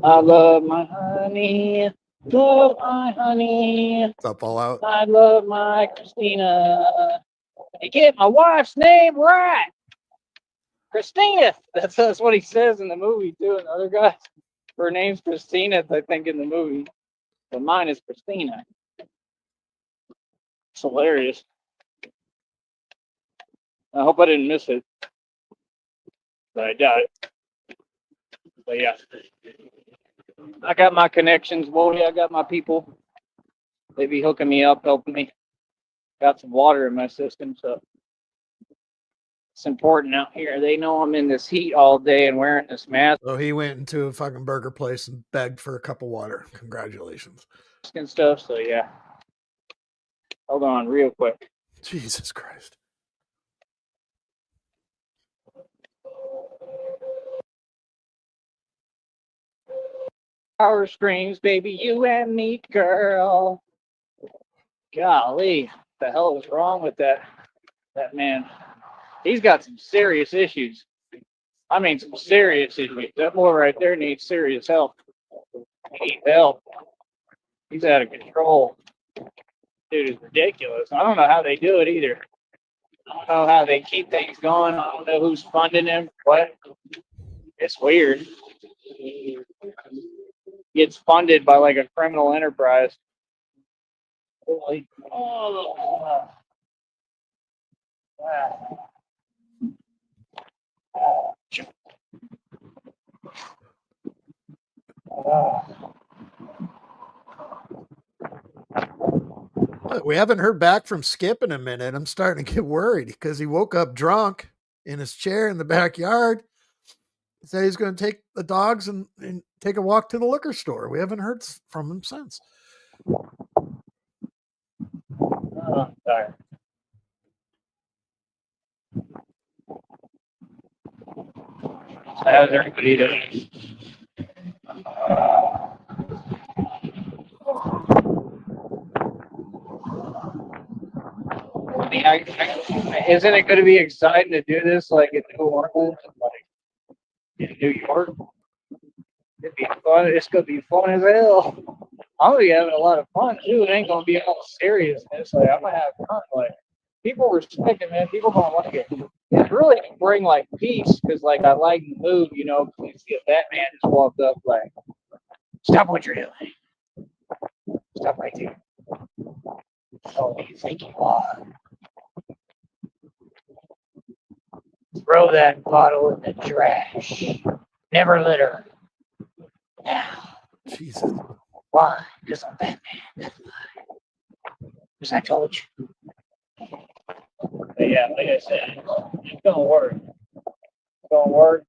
I love my honey. Love my honey. What's up, all out? I love my Christina. You get my wife's name right. Christina. That's what he says in the movie, too. And the other guy, her name's Christina, I think, in the movie. But mine is Christina. It's hilarious. I hope I didn't miss it. But I doubt it. But yeah. I got my connections, Wody. I got my people. They be hooking me up, helping me. Got some water in my system, so it's important out here. They know I'm in this heat all day and wearing this mask. So he went into a fucking burger place and begged for a cup of water. Congratulations. And stuff, so yeah. Hold on real quick. Jesus Christ. Power screams, baby, you and me, girl. Golly, what the hell is wrong with that man? He's got some serious issues. I mean, some serious issues. That boy right there needs serious help. He needs help. He's out of control. Dude, it's ridiculous. I don't know how they do it either. I don't know how they keep things going. I don't know who's funding them. What? It's weird. Gets funded by like a criminal enterprise. Holy. Oh. We haven't heard back from Skip in a minute. I'm starting to get worried because he woke up drunk in his chair in the backyard. He said he's going to take the dogs and take a walk to the liquor store. We haven't heard from him since. Sorry. How's everybody doing? I mean, isn't it going to be exciting to do this like in New Orleans, like in New York? It'd be fun. It's going to be fun as hell. I'm going to be having a lot of fun too. It ain't going to be all seriousness. Like I'm going to have fun. Like people respect it, man. People don't like it. It's really to bring like peace because like I like the mood, you know. You see if that man just walked up like, stop what you're doing. Stop right there. Oh, you think you are? Throw that bottle in the trash. Never litter. Now. Jesus. Why? Because I'm Batman. That's why. Because I told you. But yeah, like I said, it's gonna work. It's gonna work.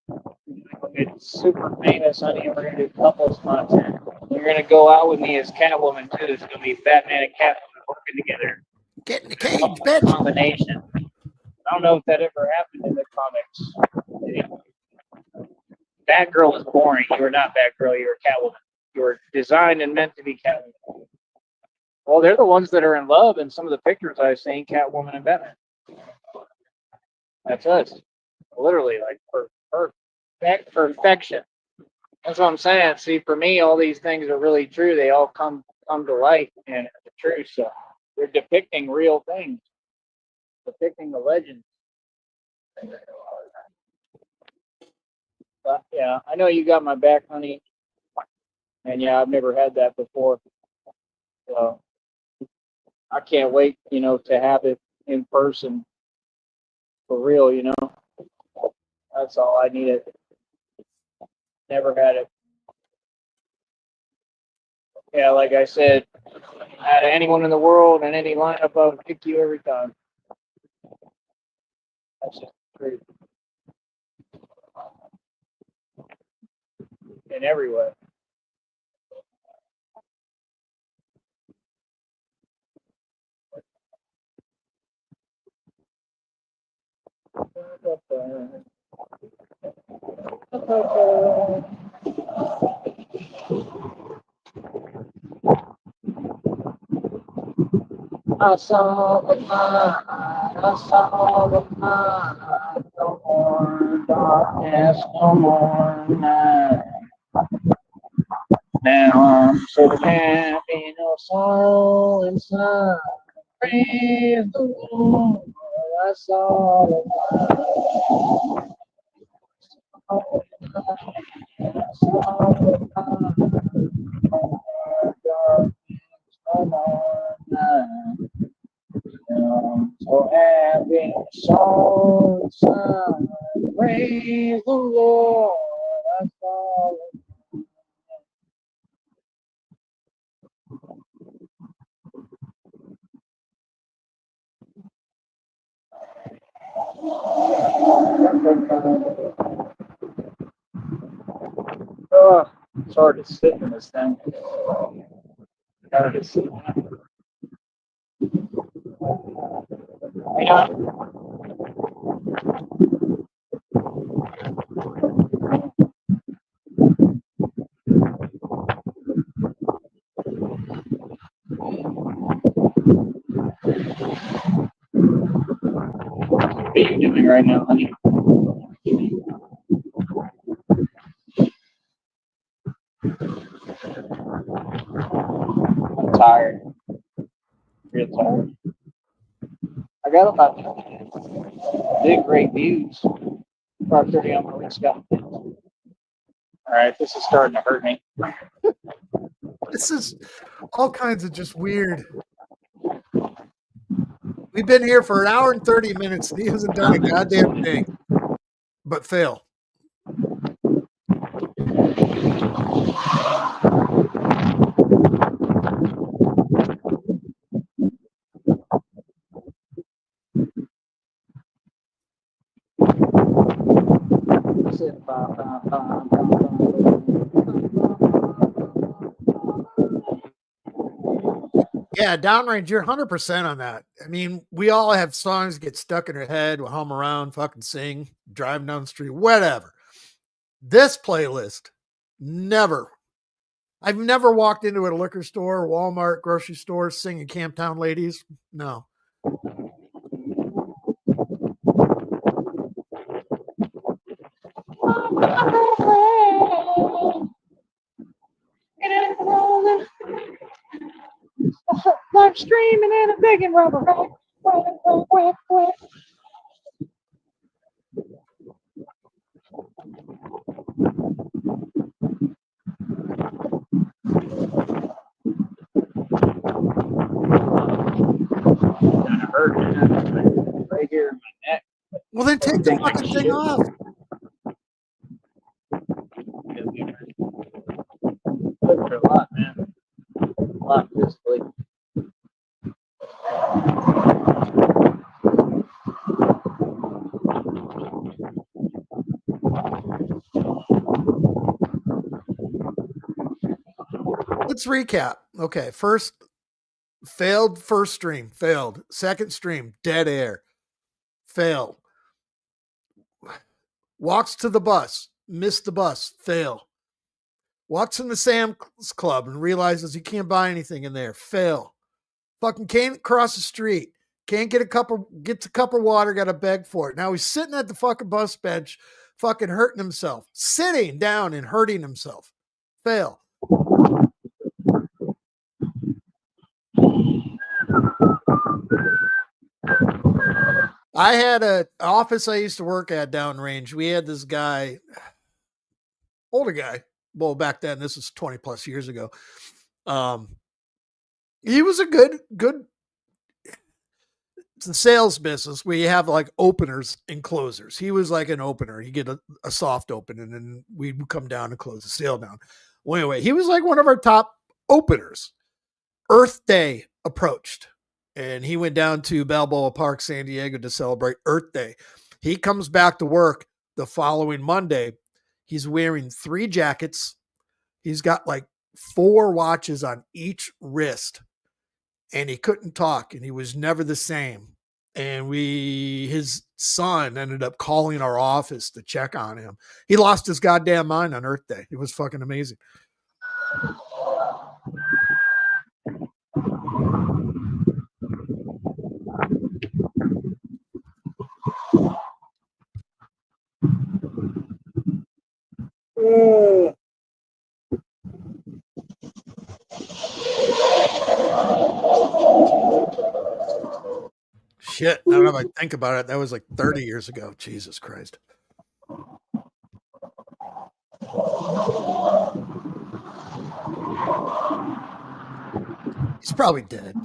We'll get super famous on here. We're gonna do couples content. You're gonna go out with me as Catwoman too. It's gonna be Batman and Catwoman working together. Get in the cage, bitch. Combination. I don't know if that ever happened in the comics. Batgirl is boring. You were not Batgirl. You were Catwoman. You were designed and meant to be Catwoman. Well, they're the ones that are in love in some of the pictures I've seen, Catwoman and Batman. That's us. Literally, like, perfection. That's what I'm saying. See, for me, all these things are really true. They all come to light, and it's true. So they're depicting real things, depicting the legends. But, yeah, I know you got my back, honey. And, yeah, I've never had that before. So I can't wait, you know, to have it in person for real, you know. That's all I needed. Never had it. Yeah, like I said, out of anyone in the world and any lineup, I would pick you every time. That's just the truth. In every way. I saw the light, I saw the light, no more darkness, no more night. Now I'm so happy, no sorrow inside. Praise the Lord, I saw the light, I saw the light, no more darkness, no more night. So happy, so sad, praise the Lord, that's all. Oh, it's hard to sit in this thing. Gotta just sit. Yeah. What are you doing right now, honey? I'm tired. Real tired. I got about big great views. 5:30 on Marine Scott. All right, this is starting to hurt me. This is all kinds of just weird. We've been here for an hour and 30 minutes, and he hasn't done a goddamn thing but fail. Yeah, downrange, you're 100% on that. I mean, we all have songs get stuck in our head, we'll hum around, fucking sing, driving down the street, whatever. This playlist, never. I've never walked into a liquor store, Walmart, grocery store singing Camptown Ladies. No. I'm streaming in a big and rubber rack. Hurt right here in my neck. Well, then take the fucking thing off. For a lot, man. A lot physically. Let's recap. Okay, failed first stream, failed. Second stream, dead air, failed. Walks to the bus, missed the bus, fail. Walks in the Sam's Club and realizes he can't buy anything in there, fail. Fucking can't cross the street, can't gets a cup of water, got to beg for it. Now he's sitting at the fucking bus bench, fucking hurting himself, sitting down and hurting himself, fail. I had an office I used to work at downrange. We had this guy, older guy. Well, back then, this was 20 plus years ago. He was a good, it's a sales business where you have like openers and closers. He was like an opener. You get a soft open and then we would come down and close the sale down. Well, anyway, he was like one of our top openers. Earth Day approached, and he went down to Balboa Park, San Diego to celebrate Earth Day. He comes back to work the following Monday. He's wearing 3 jackets. He's got like 4 watches on each wrist, and he couldn't talk, and he was never the same. And his son ended up calling our office to check on him. He lost his goddamn mind on Earth Day. It was fucking amazing. Shit. Now that I think about it, that was like 30 years ago. Jesus Christ. He's probably dead.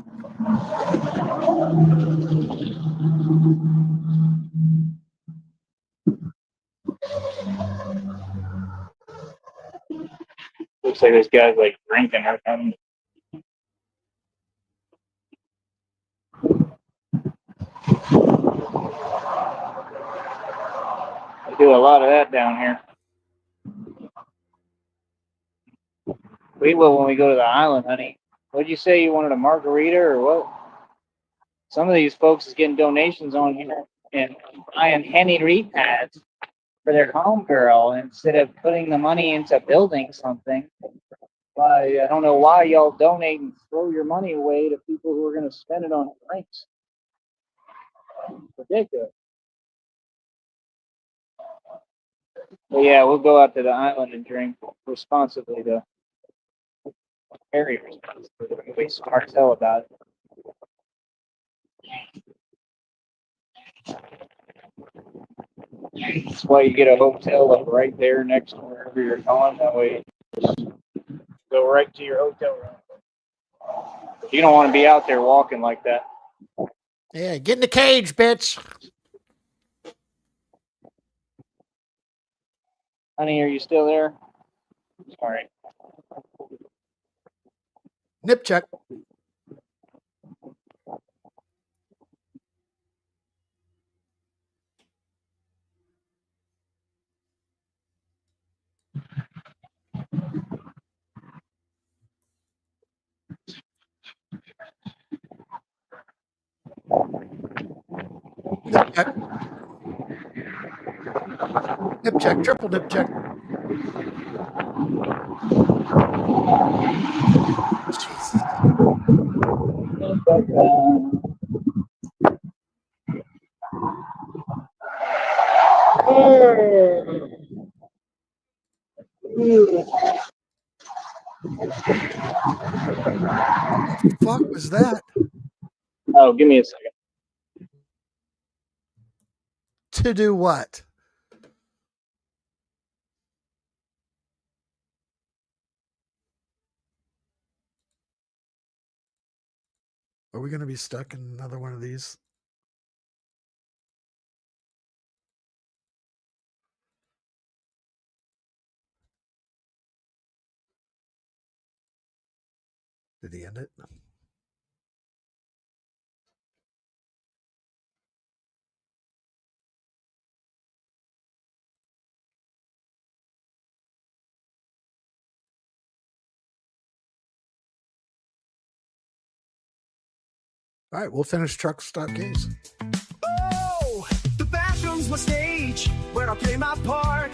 Looks like this guy's like drinking or something. I do a lot of that down here. We will when we go to the island, honey. What'd you say? You wanted a margarita or what? Some of these folks is getting donations on here and buying Henny repads for their homegirl instead of putting the money into building something. I don't know why y'all donate and throw your money away to people who are going to spend it on drinks. Ridiculous. But yeah, we'll go out to the island and drink responsibly, though. Very responsibly. We smart tell about it. That's why you get a hotel like right there next to wherever you're going. That way, you just go right to your hotel room. You don't want to be out there walking like that. Yeah, get in the cage, bitch. Honey, are you still there? Sorry. Nip check. Nip check. Nip check. Triple nip check. Jesus. What the fuck was that? Oh, give me a second. To do what? Are we going to be stuck in another one of these? Did he end it? All right, we'll finish Truck Stop Gaze. Oh, the bathroom's my stage where I play my part,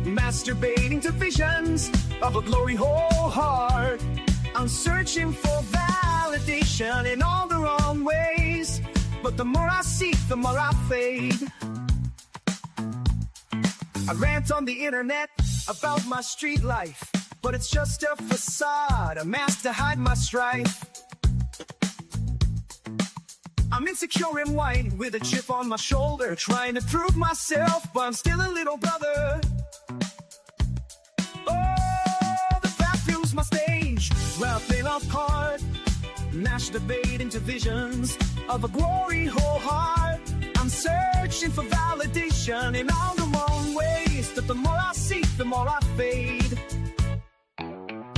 masturbating to visions of a glory hole heart. I'm searching for validation in all the wrong ways, but the more I seek, the more I fade. I rant on the internet about my street life, but it's just a facade, a mask to hide my strife. I'm insecure and white with a chip on my shoulder, trying to prove myself, but I'm still a little brother. Oh, the bathroom's my stage where I play my part, masturbate into visions of a glory hole heart. I'm searching for validation in all the wrong ways, but the more I seek, the more I fade.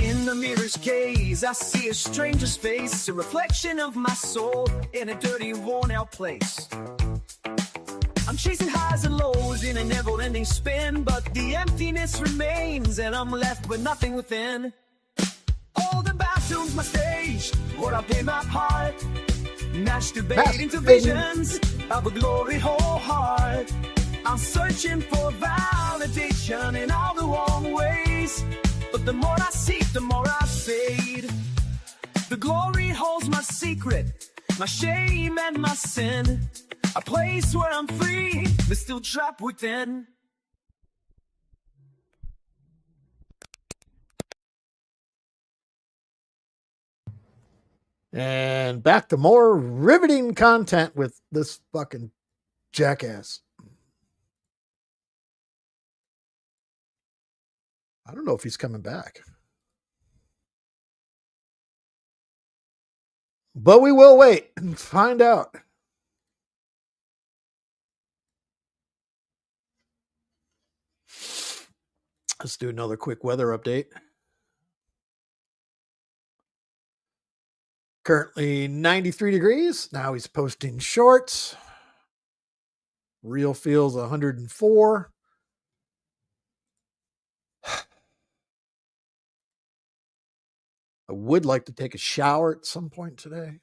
In the mirror's gaze, I see a stranger's face, a reflection of my soul in a dirty, worn-out place. I'm chasing highs and lows in a never-ending spin, but the emptiness remains, and I'm left with nothing within. All the bathrooms, my stage, where I play my part, masturbating to visions of a glory hole heart. I'm searching for validation in all the wrong ways, but the more I seek, the more I fade. The glory holds my secret, my shame and my sin, a place where I'm free, but still trapped within. And back to more riveting content with this fucking jackass. I don't know if he's coming back. But we will wait and find out. Let's do another quick weather update. Currently 93 degrees. Now he's posting shorts. Real feels 104. I would like to take a shower at some point today.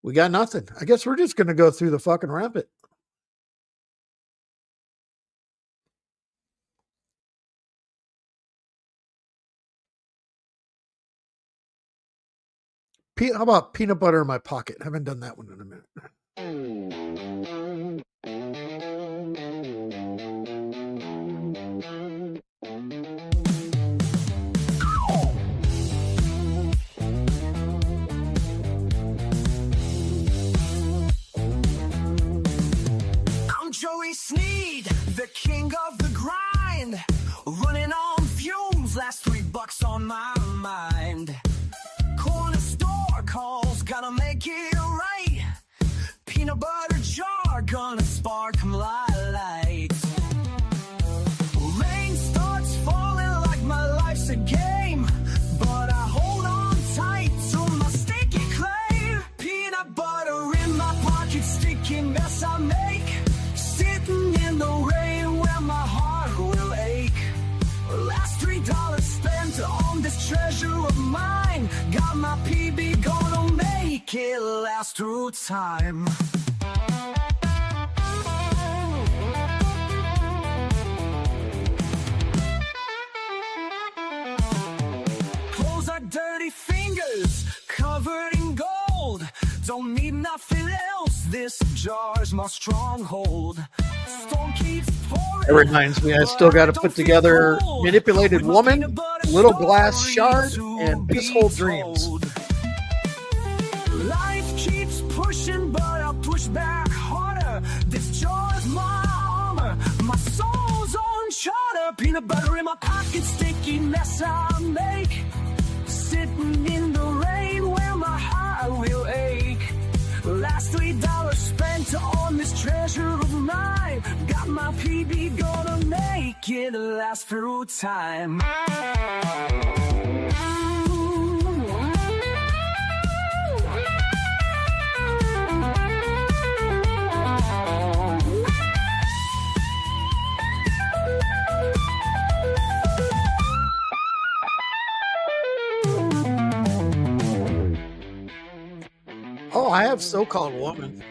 We got nothing. I guess we're just going to go through the fucking rampant. How about peanut butter in my pocket? I haven't done that one in a minute. Sneed, the king of the grind, running on fumes, last $3 on my mind. Corner store calls, gotta make it right. Peanut butter jar, gonna spark my lights. Rain starts falling like my life's a game, but I hold on tight to my sticky clay. Peanut butter in my pocket, sticky mess I make. Sitting in the rain where my heart will ache. Last $3 spent on this treasure of mine. Got my PB, gonna make it last through time. Clothes are dirty fingers covered in gold. Don't need nothing else, this jar's my stronghold. Storm keeps pouring. It reminds me, I still got to put together Manipulated Woman, Little Glass Shard, and This Whole Dreams. Life keeps pushing, but I'll push back harder. This jar's my armor, my soul's on charter. Peanut butter in my pocket, sticky mess I make. Sitting in the rain where my heart will ache. Last $3 spent on this treasure of mine. Got my PB, gonna make it last through time. Oh, I have So-Called Woman.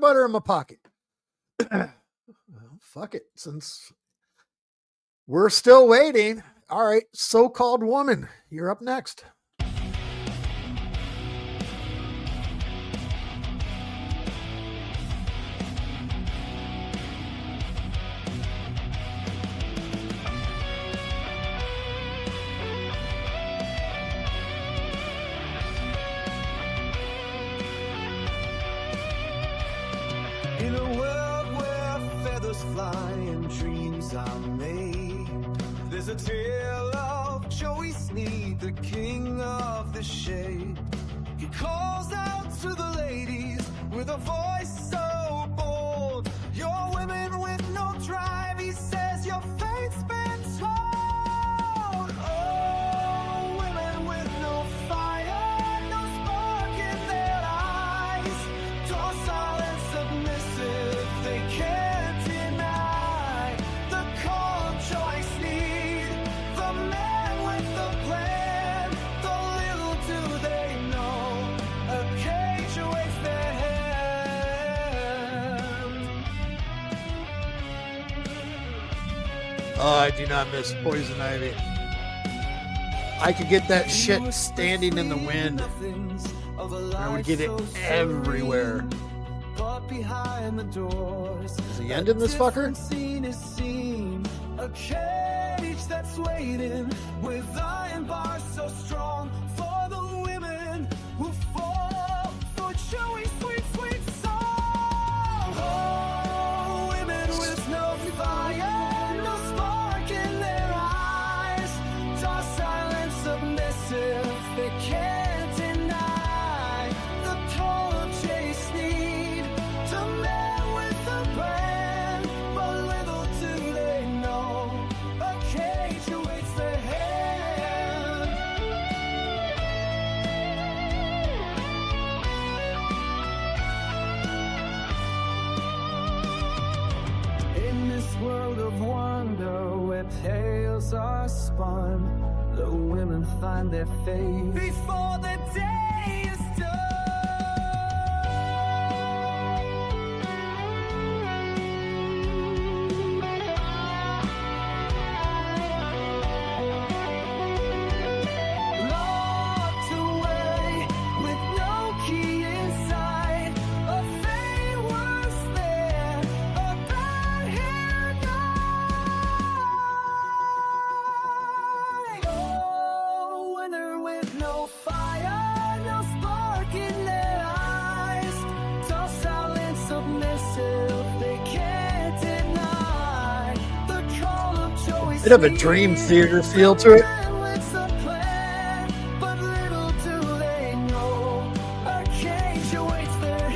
butter in my pocket. Well, fuck it. Since we're still waiting. All right, so-called woman, you're up next. In a world where feathers fly and dreams are made, there's a tale of Joey Sneed, the king of the shade. He calls out to the ladies with a voice so bold. You're women with no drive, he says your fate's been told. Oh, women with no fire, no spark in their eyes, docile and submissive, they can't deny the call of Joyce Sneed, the man with the plan. The little do they know, a cage awaits their hand. Oh, I do not miss Poison Ivy. I could get that shit standing in the wind. I would get it everywhere. But behind the doors, Is he ending this fucker? scene is seen, a cage that's waiting with iron bars so strong for the women who fall for Joey's sweet, sweet song. Oh, women with no fire, no spark in their eyes, docile and submissive, they can't deny the call of Chase Sneed, the man with the brand. But little do they know, a cage awaits their hand. In this world of wonder where tales are spun, the women find their fate before the day is done. Locked away with no key inside, a fate worse than a bad hair night. Oh, winter with no fire, no spark in their eyes, docile and submissive, they can't deny the call of Joey. Bit of a Dream Theater feel to it. But little do they know, a cage awaits their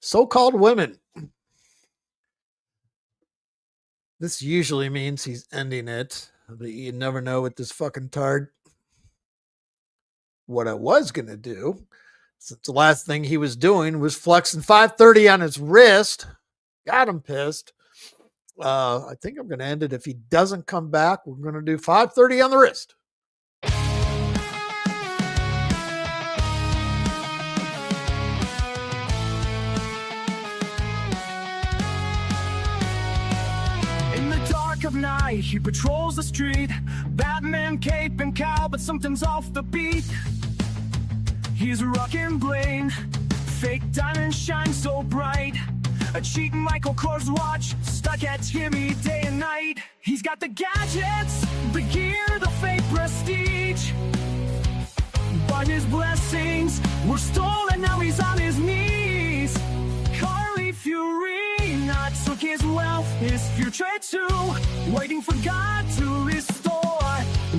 So-called women. This usually means he's ending it, but you never know with this fucking tard. What I was going to do, since the last thing he was doing was flexing 530 on his wrist, got him pissed. I think I'm going to end it. If he doesn't come back, we're going to do 530 on the wrist. In the dark of night, he patrols the street. Batman cape and cowl, but something's off the beat. He's rocking bling, fake diamonds shine so bright. A cheap Michael Kors watch, stuck at Timmy day and night. He's got the gadgets, the gear, the fake prestige. But his blessings were stolen, now he's on his knees. Carly Fiorina took his wealth, his future too, waiting for God to restore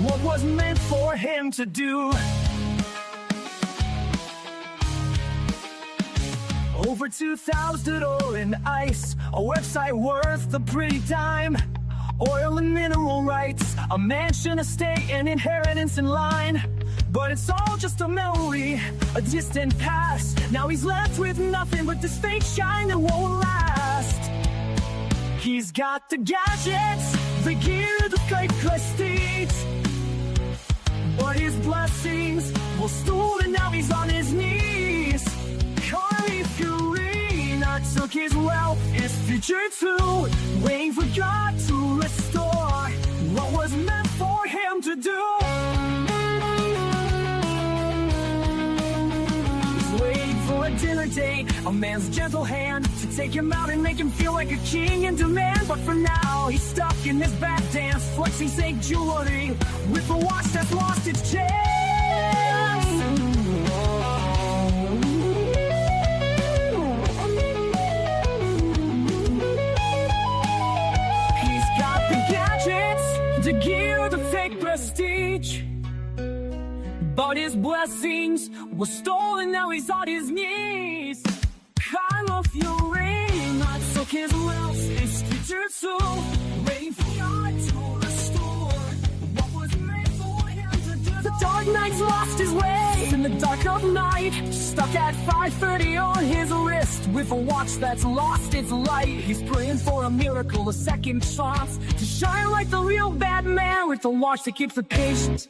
what was meant for him to do. Over 2,000 oil and ice, a website worth a pretty dime. Oil and mineral rights, a mansion, estate, and inheritance in line. But it's all just a memory, a distant past. Now he's left with nothing but this fake shine that won't last. He's got the gadgets, the gear, the great prestige. But his blessings were stolen, now he's on his knees. Carly Fiorina took his wealth, his future too, waiting for God to restore what was meant for him to do. He's waiting for a dinner date, a man's gentle hand to take him out and make him feel like a king in demand. But for now, he's stuck in this bad dance, flexing fake jewelry with a watch that's lost its chance. He's got the gadgets, the gear, the fake prestige. But his blessings were stolen, now he's on his knees. Carlo Fiorina took his wealth, his future too, waiting for God to restore what was meant for him to do. The dark knight's lost his way in the dark of night, stuck at 5:30 on his wrist with a watch that's lost its light. He's praying for a miracle, a second chance to shine like the real Batman with a watch that keeps the patience.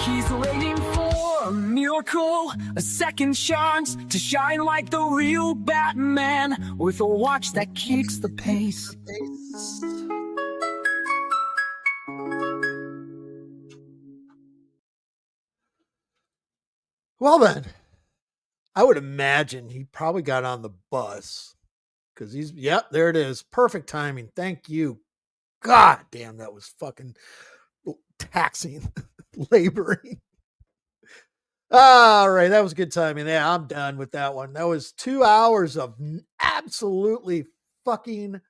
He's waiting for a miracle, a second chance to shine like the real Batman with a watch that keeps the pace. Well then, I would imagine he probably got on the bus because yep, there it is. Perfect timing. Thank you. God damn, that was fucking taxing, laboring. All right, that was good timing. Yeah, I'm done with that one. That was 2 hours of absolutely fucking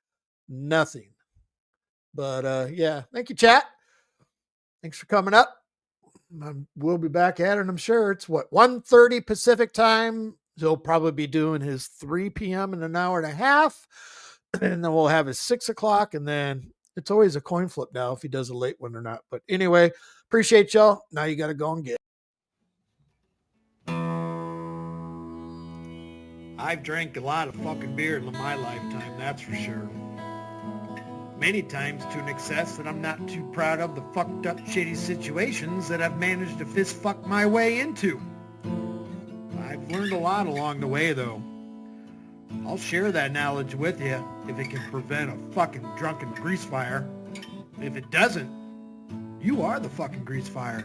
nothing. But yeah, thank you, chat. Thanks for coming up. We'll be back at it, I'm sure. It's what, 1:30 Pacific time. He'll probably be doing his 3 p.m. in an hour and a half. And then we'll have his 6 o'clock. And then it's always a coin flip now if he does a late one or not. But anyway, appreciate y'all. Now you got to go and get it. I've drank a lot of fucking beer in my lifetime, that's for sure. Many times to an excess that I'm not too proud of the fucked up shitty situations that I've managed to fist fuck my way into. I've learned a lot along the way though. I'll share that knowledge with you if it can prevent a fucking drunken grease fire. If it doesn't, you are the fucking grease fire.